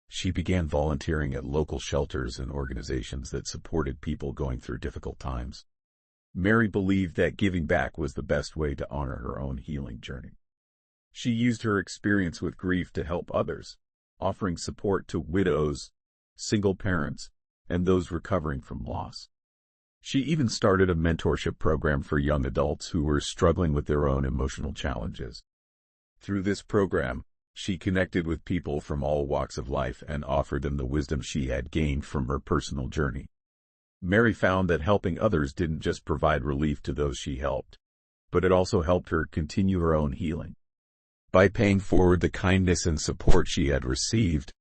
she began volunteering at local shelters and organizations that supported people going through difficult times. Mary believed that giving back was the best way to honor her own healing journey. She used her experience with grief to help others, offering support to widows, single parents, and those recovering from loss. She even started a mentorship program for young adults who were struggling with their own emotional challenges. Through this program, she connected with people from all walks of life and offered them the wisdom she had gained from her personal journey. Mary found that helping others didn't just provide relief to those she helped, but it also helped her continue her own healing. By paying forward the kindness and support she had received,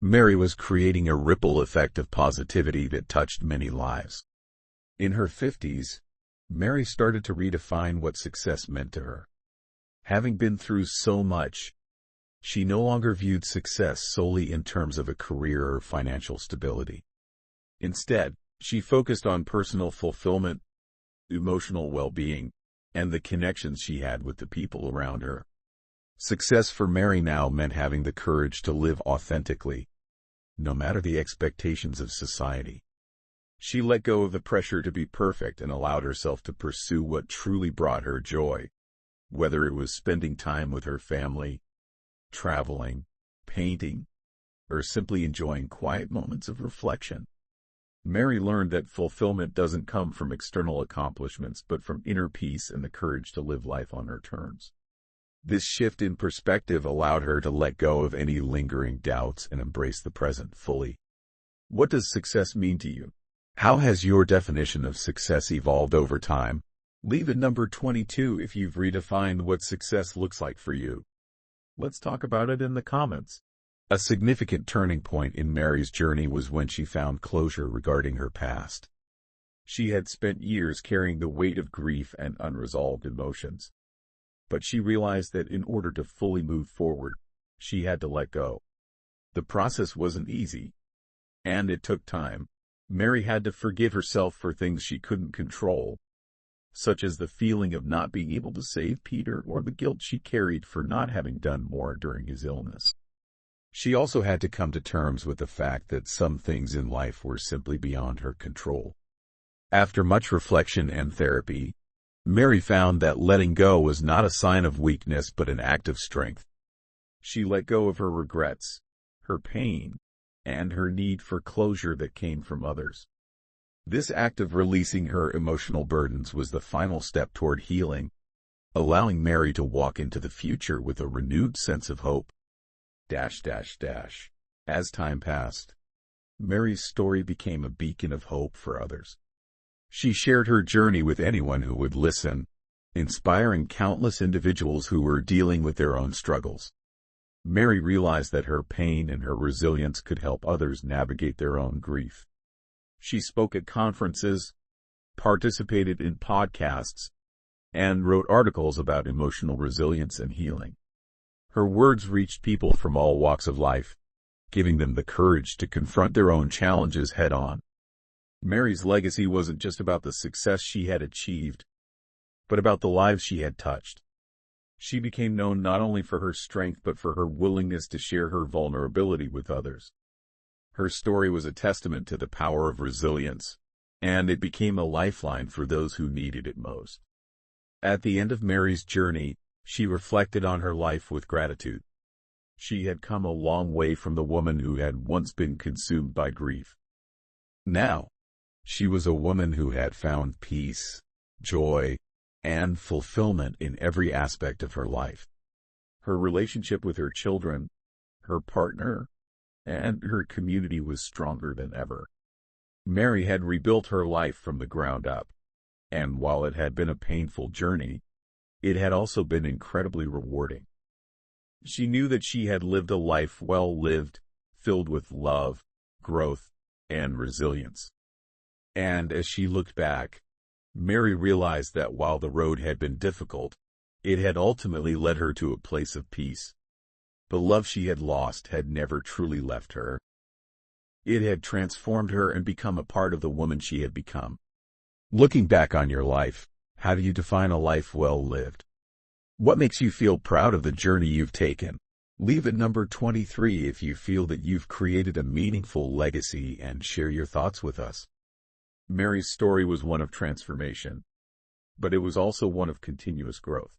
Mary was creating a ripple effect of positivity that touched many lives. In her 50s, Mary started to redefine what success meant to her. Having been through so much, she no longer viewed success solely in terms of a career or financial stability. Instead, she focused on personal fulfillment, emotional well-being, and the connections she had with the people around her. Success for Mary now meant having the courage to live authentically, no matter the expectations of society. She let go of the pressure to be perfect and allowed herself to pursue what truly brought her joy, whether it was spending time with her family, traveling, painting, or simply enjoying quiet moments of reflection. Mary learned that fulfillment doesn't come from external accomplishments but from inner peace and the courage to live life on her terms. This shift in perspective allowed her to let go of any lingering doubts and embrace the present fully. What does success mean to you? How has your definition of success evolved over time? Leave a number 22 if you've redefined what success looks like for you. Let's talk about it in the comments. A significant turning point in Mary's journey was when she found closure regarding her past. She had spent years carrying the weight of grief and unresolved emotions. But she realized that in order to fully move forward, she had to let go. The process wasn't easy, and it took time. Mary had to forgive herself for things she couldn't control, such as the feeling of not being able to save Peter or the guilt she carried for not having done more during his illness. She also had to come to terms with the fact that some things in life were simply beyond her control. After much reflection and therapy, Mary found that letting go was not a sign of weakness but an act of strength. She let go of her regrets, her pain, and her need for closure that came from others. This act of releasing her emotional burdens was the final step toward healing, allowing Mary to walk into the future with a renewed sense of hope. As time passed, Mary's story became a beacon of hope for others. She shared her journey with anyone who would listen, inspiring countless individuals who were dealing with their own struggles. Mary realized that her pain and her resilience could help others navigate their own grief. She spoke at conferences, participated in podcasts, and wrote articles about emotional resilience and healing. Her words reached people from all walks of life, giving them the courage to confront their own challenges head-on. Mary's legacy wasn't just about the success she had achieved, but about the lives she had touched. She became known not only for her strength but for her willingness to share her vulnerability with others. Her story was a testament to the power of resilience, and it became a lifeline for those who needed it most. At the end of Mary's journey, she reflected on her life with gratitude. She had come a long way from the woman who had once been consumed by grief. Now, she was a woman who had found peace, joy, and fulfillment in every aspect of her life. Her relationship with her children, her partner, and her community was stronger than ever. Mary had rebuilt her life from the ground up, and while it had been a painful journey, it had also been incredibly rewarding. She knew that she had lived a life well lived, filled with love, growth, and resilience. And as she looked back, Mary realized that while the road had been difficult, it had ultimately led her to a place of peace. The love she had lost had never truly left her. It had transformed her and become a part of the woman she had become. Looking back on your life, how do you define a life well lived? What makes you feel proud of the journey you've taken? Leave at number 23 if you feel that you've created a meaningful legacy, and share your thoughts with us. Mary's story was one of transformation, but it was also one of continuous growth.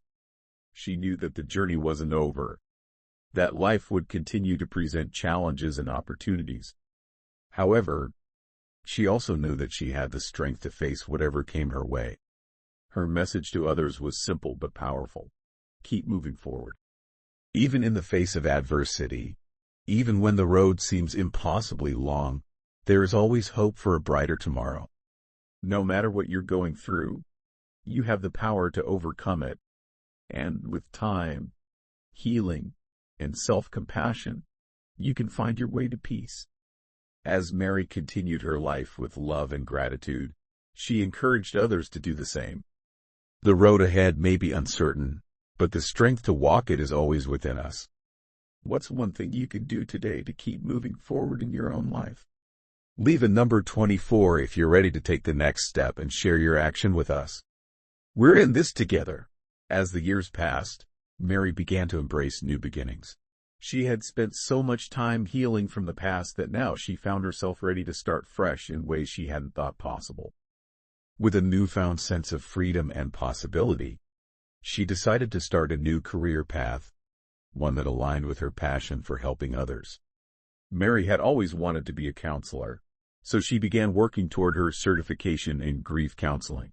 She knew that the journey wasn't over, that life would continue to present challenges and opportunities. However, she also knew that she had the strength to face whatever came her way. Her message to others was simple but powerful. Keep moving forward. Even in the face of adversity, even when the road seems impossibly long, there is always hope for a brighter tomorrow. No matter what you're going through, you have the power to overcome it. And with time, healing, and self-compassion, you can find your way to peace. As Mary continued her life with love and gratitude, she encouraged others to do the same. The road ahead may be uncertain, but the strength to walk it is always within us. What's one thing you can do today to keep moving forward in your own life? Leave a number 24 if you're ready to take the next step and share your action with us. We're in this together. As the years passed, Mary began to embrace new beginnings. She had spent so much time healing from the past that now she found herself ready to start fresh in ways she hadn't thought possible. With a newfound sense of freedom and possibility, she decided to start a new career path, one that aligned with her passion for helping others. Mary had always wanted to be a counselor, so she began working toward her certification in grief counseling.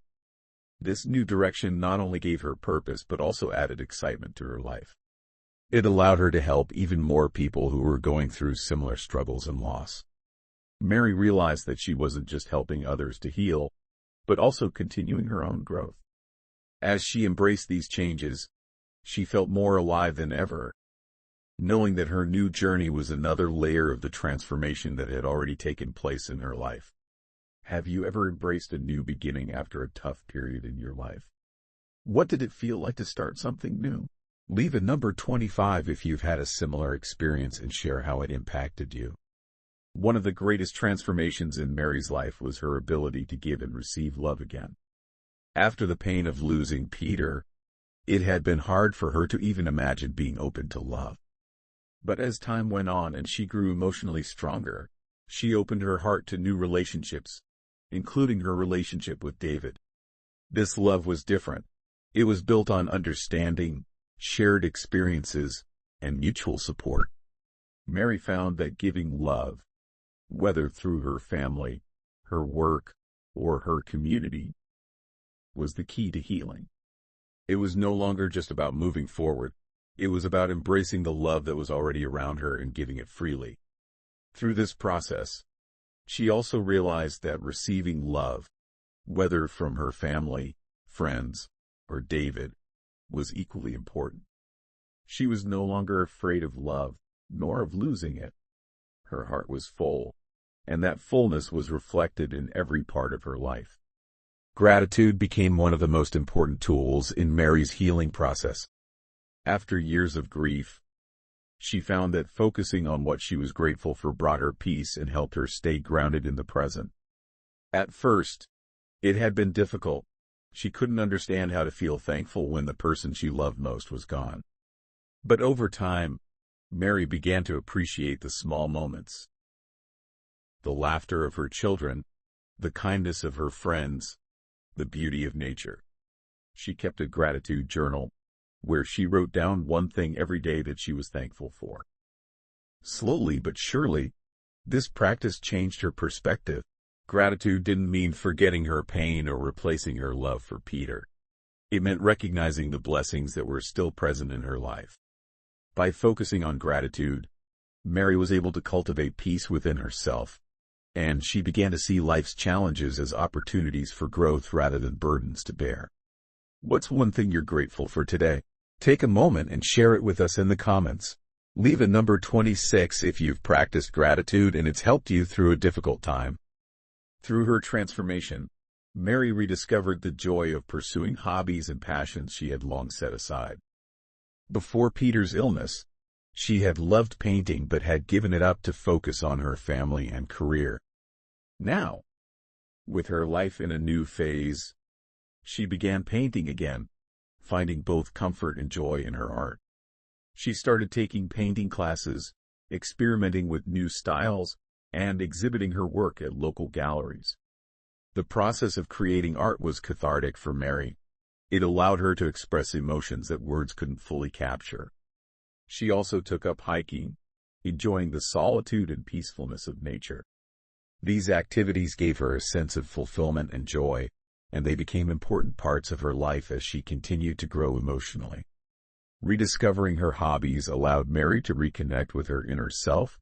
This new direction not only gave her purpose but also added excitement to her life. It allowed her to help even more people who were going through similar struggles and loss. Mary realized that she wasn't just helping others to heal, but also continuing her own growth. As she embraced these changes, she felt more alive than ever, knowing that her new journey was another layer of the transformation that had already taken place in her life. Have you ever embraced a new beginning after a tough period in your life? What did it feel like to start something new? Leave a number 25 if you've had a similar experience and share how it impacted you. One of the greatest transformations in Mary's life was her ability to give and receive love again. After the pain of losing Peter, it had been hard for her to even imagine being open to love. But as time went on and she grew emotionally stronger, she opened her heart to new relationships, including her relationship with David. This love was different. It was built on understanding, shared experiences, and mutual support. Mary found that giving love, whether through her family, her work, or her community, was the key to healing. It was no longer just about moving forward. It was about embracing the love that was already around her and giving it freely. Through this process, she also realized that receiving love, whether from her family, friends, or David, was equally important. She was no longer afraid of love, nor of losing it. Her heart was full, and that fullness was reflected in every part of her life. Gratitude became one of the most important tools in Mary's healing process. After years of grief, she found that focusing on what she was grateful for brought her peace and helped her stay grounded in the present. At first, it had been difficult. She couldn't understand how to feel thankful when the person she loved most was gone. But over time, Mary began to appreciate the small moments. The laughter of her children, the kindness of her friends, the beauty of nature. She kept a gratitude journal, where she wrote down one thing every day that she was thankful for. Slowly but surely, this practice changed her perspective. Gratitude didn't mean forgetting her pain or replacing her love for Peter. It meant recognizing the blessings that were still present in her life. By focusing on gratitude, Mary was able to cultivate peace within herself, and she began to see life's challenges as opportunities for growth rather than burdens to bear. What's one thing you're grateful for today? Take a moment and share it with us in the comments. Leave a number 26 if you've practiced gratitude and it's helped you through a difficult time. Through her transformation, Mary rediscovered the joy of pursuing hobbies and passions she had long set aside. Before Peter's illness, she had loved painting but had given it up to focus on her family and career. Now, with her life in a new phase, she began painting again, finding both comfort and joy in her art. She started taking painting classes, experimenting with new styles, and exhibiting her work at local galleries. The process of creating art was cathartic for Mary. It allowed her to express emotions that words couldn't fully capture. She also took up hiking, enjoying the solitude and peacefulness of nature. These activities gave her a sense of fulfillment and joy, and they became important parts of her life as she continued to grow emotionally. Rediscovering her hobbies allowed Mary to reconnect with her inner self,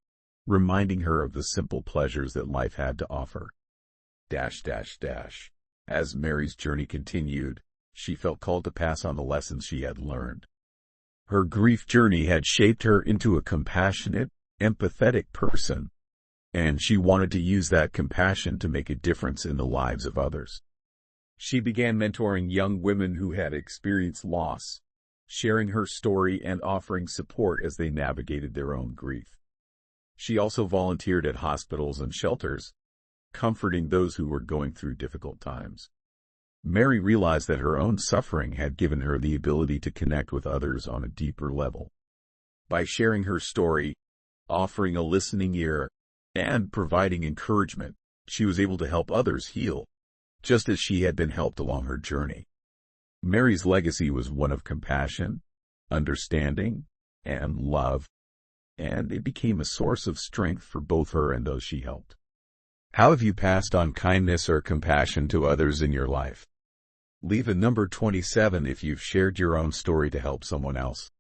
reminding her of the simple pleasures that life had to offer. As Mary's journey continued, she felt called to pass on the lessons she had learned. Her grief journey had shaped her into a compassionate, empathetic person, and she wanted to use that compassion to make a difference in the lives of others. She began mentoring young women who had experienced loss, sharing her story and offering support as they navigated their own grief. She also volunteered at hospitals and shelters, comforting those who were going through difficult times. Mary realized that her own suffering had given her the ability to connect with others on a deeper level. By sharing her story, offering a listening ear, and providing encouragement, she was able to help others heal, just as she had been helped along her journey. Mary's legacy was one of compassion, understanding, and love, and it became a source of strength for both her and those she helped. How have you passed on kindness or compassion to others in your life? Leave a number 27 if you've shared your own story to help someone else.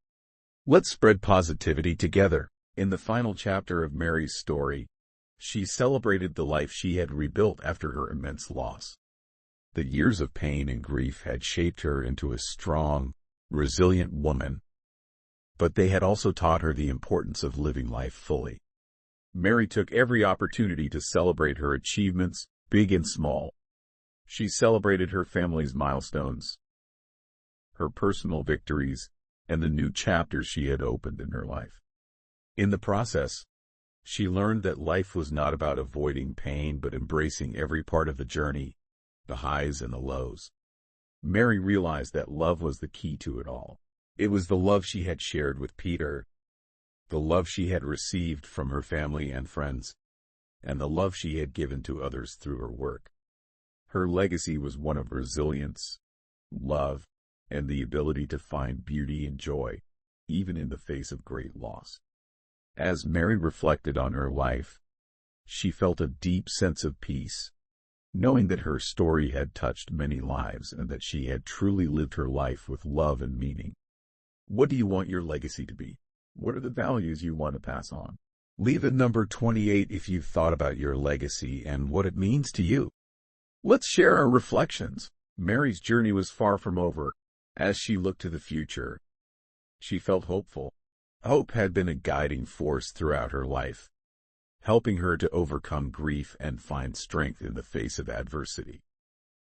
Let's spread positivity together. In the final chapter of Mary's story, she celebrated the life she had rebuilt after her immense loss. The years of pain and grief had shaped her into a strong, resilient woman, but they had also taught her the importance of living life fully. Mary took every opportunity to celebrate her achievements, big and small. She celebrated her family's milestones, her personal victories, and the new chapters she had opened in her life. In the process, she learned that life was not about avoiding pain but embracing every part of the journey, the highs and the lows. Mary realized that love was the key to it all. It was the love she had shared with Peter, the love she had received from her family and friends, and the love she had given to others through her work. Her legacy was one of resilience, love, and the ability to find beauty and joy, even in the face of great loss. As Mary reflected on her life, she felt a deep sense of peace, knowing that her story had touched many lives and that she had truly lived her life with love and meaning. What do you want your legacy to be? What are the values you want to pass on? Leave at number 28 if you've thought about your legacy and what it means to you. Let's share our reflections. Mary's journey was far from over. As she looked to the future, She felt hopeful. Hope had been a guiding force throughout her life, helping her to overcome grief and find strength in the face of adversity.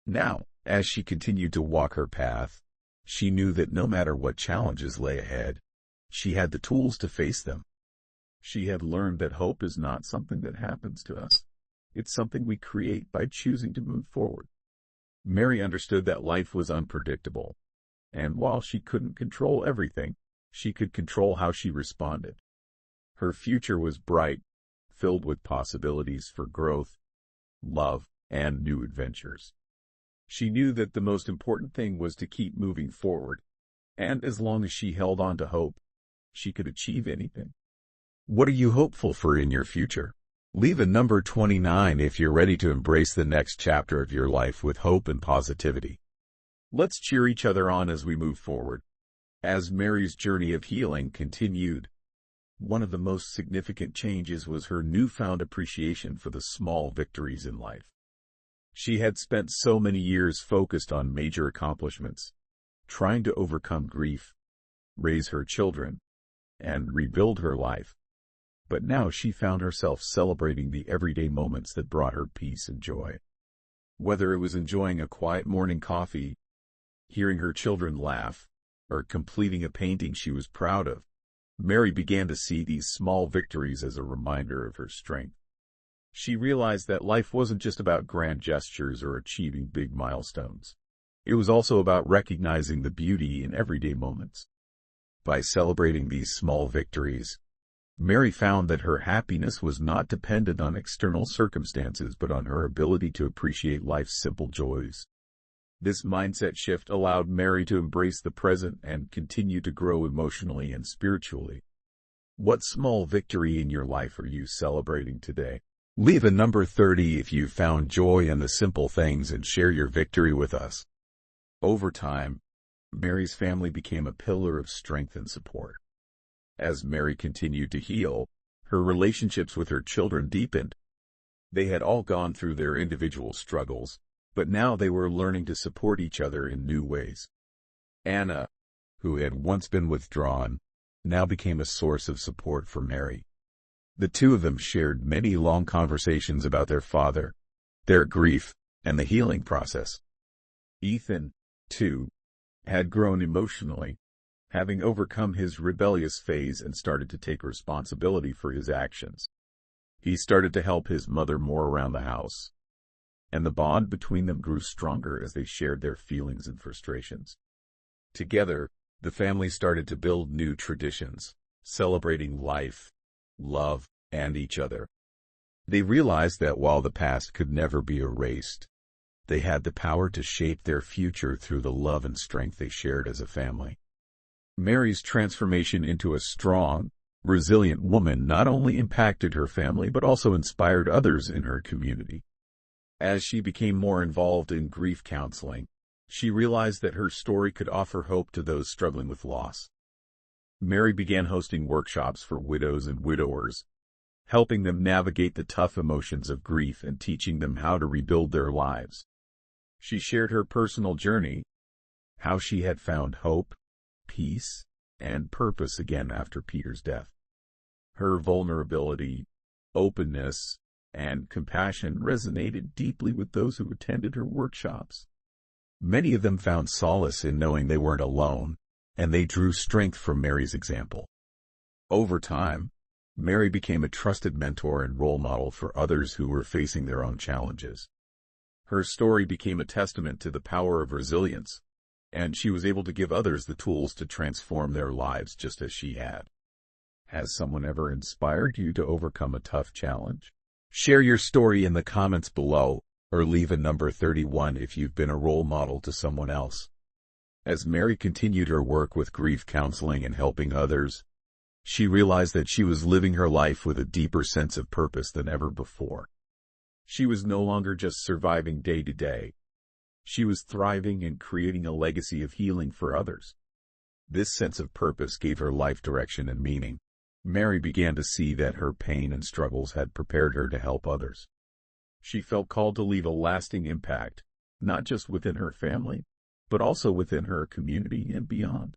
Now, as she continued to walk her path, she knew that no matter what challenges lay ahead, she had the tools to face them. She had learned that hope is not something that happens to us. It's something we create by choosing to move forward. Mary understood that life was unpredictable, and while she couldn't control everything, she could control how she responded. Her future was bright, filled with possibilities for growth, love, and new adventures. She knew that the most important thing was to keep moving forward, and as long as she held on to hope, she could achieve anything. What are you hopeful for in your future? Leave a number 29 if you're ready to embrace the next chapter of your life with hope and positivity. Let's cheer each other on as we move forward. As Mary's journey of healing continued, one of the most significant changes was her newfound appreciation for the small victories in life. She had spent so many years focused on major accomplishments, trying to overcome grief, raise her children, and rebuild her life. But now she found herself celebrating the everyday moments that brought her peace and joy. Whether it was enjoying a quiet morning coffee, hearing her children laugh, or completing a painting she was proud of, Mary began to see these small victories as a reminder of her strength. She realized that life wasn't just about grand gestures or achieving big milestones. It was also about recognizing the beauty in everyday moments. By celebrating these small victories, Mary found that her happiness was not dependent on external circumstances but on her ability to appreciate life's simple joys. This mindset shift allowed Mary to embrace the present and continue to grow emotionally and spiritually. What small victory in your life are you celebrating today? Leave a number 30 if you found joy in the simple things and share your victory with us. Over time, Mary's family became a pillar of strength and support. As Mary continued to heal, her relationships with her children deepened. They had all gone through their individual struggles, but now they were learning to support each other in new ways. Anna, who had once been withdrawn, now became a source of support for Mary. The two of them shared many long conversations about their father, their grief, and the healing process. Ethan, too, had grown emotionally, having overcome his rebellious phase and started to take responsibility for his actions. He started to help his mother more around the house, and the bond between them grew stronger as they shared their feelings and frustrations. Together, the family started to build new traditions, celebrating life, love, and each other. They realized that while the past could never be erased, they had the power to shape their future through the love and strength they shared as a family. Mary's transformation into a strong, resilient woman not only impacted her family but also inspired others in her community. As she became more involved in grief counseling, she realized that her story could offer hope to those struggling with loss. Mary began hosting workshops for widows and widowers, helping them navigate the tough emotions of grief and teaching them how to rebuild their lives. She shared her personal journey, how she had found hope, peace, and purpose again after Peter's death. Her vulnerability, openness, and compassion resonated deeply with those who attended her workshops. Many of them found solace in knowing they weren't alone, and they drew strength from Mary's example. Over time, Mary became a trusted mentor and role model for others who were facing their own challenges. Her story became a testament to the power of resilience, and she was able to give others the tools to transform their lives just as she had. Has someone ever inspired you to overcome a tough challenge? Share your story in the comments below, or leave a number 31 if you've been a role model to someone else. As Mary continued her work with grief counseling and helping others, she realized that she was living her life with a deeper sense of purpose than ever before. She was no longer just surviving day to day. She was thriving and creating a legacy of healing for others. This sense of purpose gave her life direction and meaning. Mary began to see that her pain and struggles had prepared her to help others. She felt called to leave a lasting impact, not just within her family, but also within her community and beyond.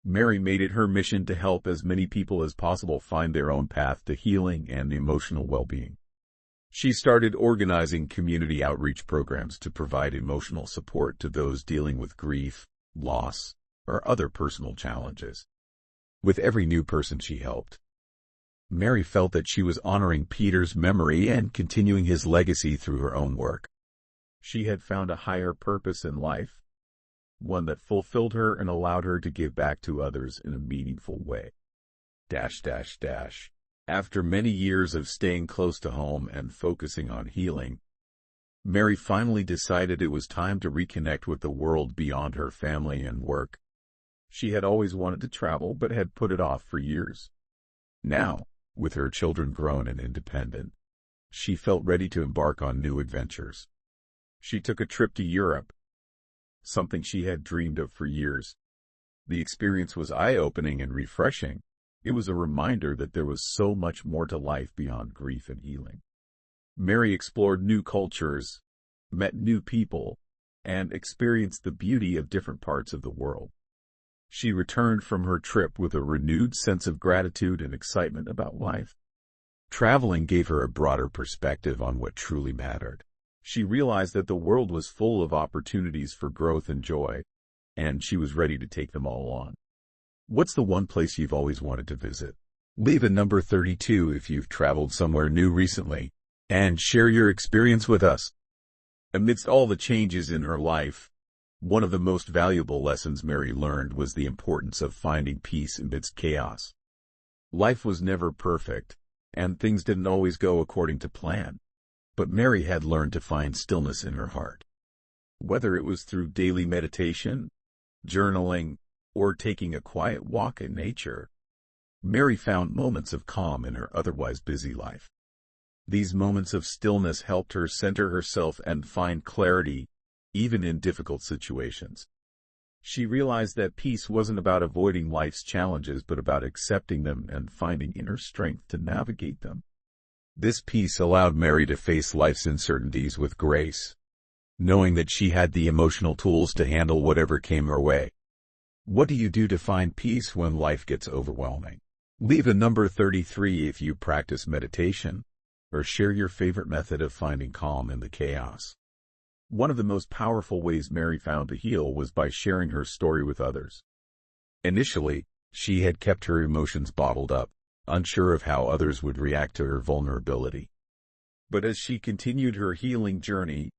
Mary made it her mission to help as many people as possible find their own path to healing and emotional well-being. She started organizing community outreach programs to provide emotional support to those dealing with grief, loss, or other personal challenges. With every new person she helped, Mary felt that she was honoring Peter's memory and continuing his legacy through her own work. She had found a higher purpose in life, one that fulfilled her and allowed her to give back to others in a meaningful way. After many years of staying close to home and focusing on healing, Mary finally decided it was time to reconnect with the world beyond her family and work. She had always wanted to travel but had put it off for years. Now, with her children grown and independent, she felt ready to embark on new adventures. She took a trip to Europe, something she had dreamed of for years. The experience was eye-opening and refreshing. It was a reminder that there was so much more to life beyond grief and healing. Mary explored new cultures, met new people, and experienced the beauty of different parts of the world. She returned from her trip with a renewed sense of gratitude and excitement about life. Traveling gave her a broader perspective on what truly mattered. She realized that the world was full of opportunities for growth and joy, and she was ready to take them all on. What's the one place you've always wanted to visit? Leave a number 32 if you've traveled somewhere new recently, and share your experience with us. Amidst all the changes in her life, one of the most valuable lessons Mary learned was the importance of finding peace amidst chaos. Life was never perfect, and things didn't always go according to plan. But Mary had learned to find stillness in her heart. Whether it was through daily meditation, journaling, or taking a quiet walk in nature, Mary found moments of calm in her otherwise busy life. These moments of stillness helped her center herself and find clarity, even in difficult situations. She realized that peace wasn't about avoiding life's challenges but about accepting them and finding inner strength to navigate them. This peace allowed Mary to face life's uncertainties with grace, knowing that she had the emotional tools to handle whatever came her way. What do you do to find peace when life gets overwhelming? Leave a number 33 if you practice meditation, or share your favorite method of finding calm in the chaos. One of the most powerful ways Mary found to heal was by sharing her story with others. Initially, she had kept her emotions bottled up, unsure of how others would react to her vulnerability. But as she continued her healing journey,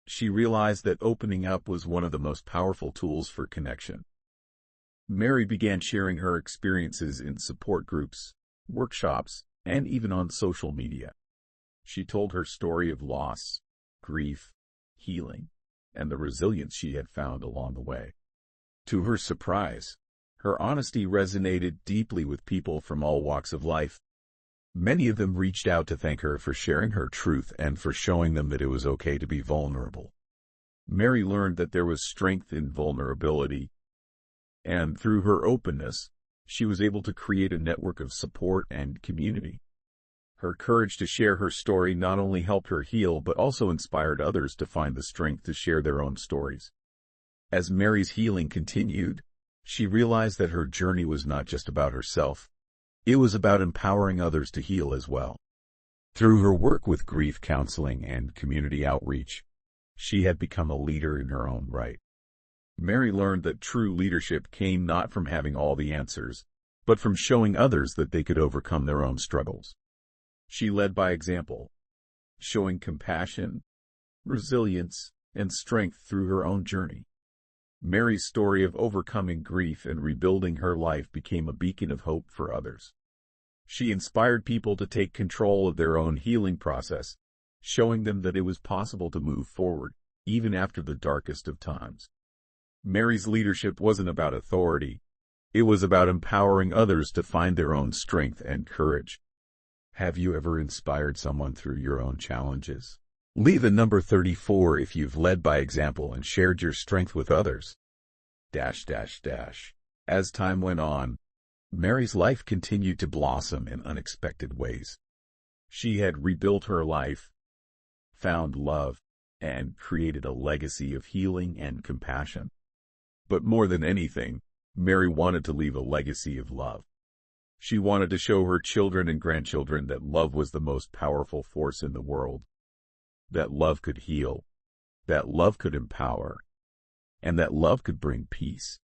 she realized that opening up was one of the most powerful tools for connection. Mary began sharing her experiences in support groups, workshops, and even on social media. She told her story of loss, grief, healing, and the resilience she had found along the way. To her surprise, her honesty resonated deeply with people from all walks of life. Many of them reached out to thank her for sharing her truth and for showing them that it was okay to be vulnerable. Mary learned that there was strength in vulnerability, and through her openness, she was able to create a network of support and community. Her courage to share her story not only helped her heal but also inspired others to find the strength to share their own stories. As Mary's healing continued, she realized that her journey was not just about herself. It was about empowering others to heal as well. Through her work with grief counseling and community outreach, she had become a leader in her own right. Mary learned that true leadership came not from having all the answers, but from showing others that they could overcome their own struggles. She led by example, showing compassion, resilience, and strength through her own journey. Mary's story of overcoming grief and rebuilding her life became a beacon of hope for others. She inspired people to take control of their own healing process, showing them that it was possible to move forward, even after the darkest of times. Mary's leadership wasn't about authority. It was about empowering others to find their own strength and courage. Have you ever inspired someone through your own challenges? Leave a number 34 if you've led by example and shared your strength with others. As time went on, Mary's life continued to blossom in unexpected ways. She had rebuilt her life, found love, and created a legacy of healing and compassion. But more than anything, Mary wanted to leave a legacy of love. She wanted to show her children and grandchildren that love was the most powerful force in the world, that love could heal, that love could empower, and that love could bring peace.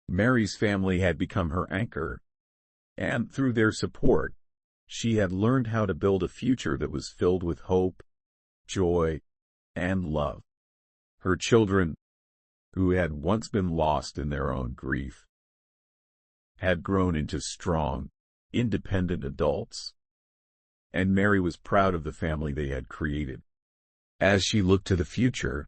Mary's family had become her anchor, and through their support, she had learned how to build a future that was filled with hope, joy, and love. Her children, who had once been lost in their own grief, had grown into strong, independent adults, and Mary was proud of the family they had created. As she looked to the future,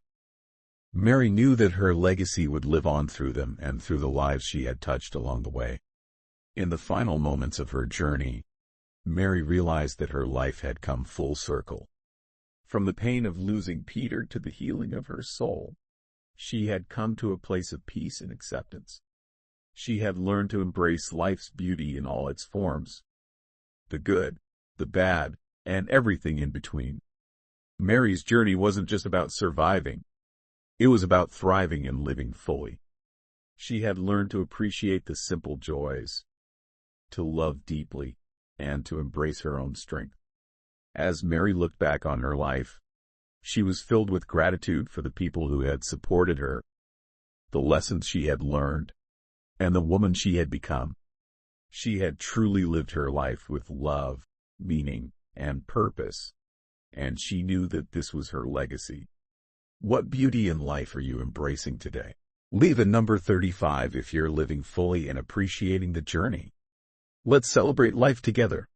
Mary knew that her legacy would live on through them and through the lives she had touched along the way. In the final moments of her journey, Mary realized that her life had come full circle. From the pain of losing Peter to the healing of her soul, she had come to a place of peace and acceptance. She had learned to embrace life's beauty in all its forms, the good, the bad, and everything in between. Mary's journey wasn't just about surviving. It was about thriving and living fully. She had learned to appreciate the simple joys, to love deeply, and to embrace her own strength. As Mary looked back on her life, she was filled with gratitude for the people who had supported her, the lessons she had learned, and the woman she had become. She had truly lived her life with love, meaning, and purpose, and she knew that this was her legacy. What beauty in life are you embracing today? Leave a number 35 if you're living fully and appreciating the journey. Let's celebrate life together.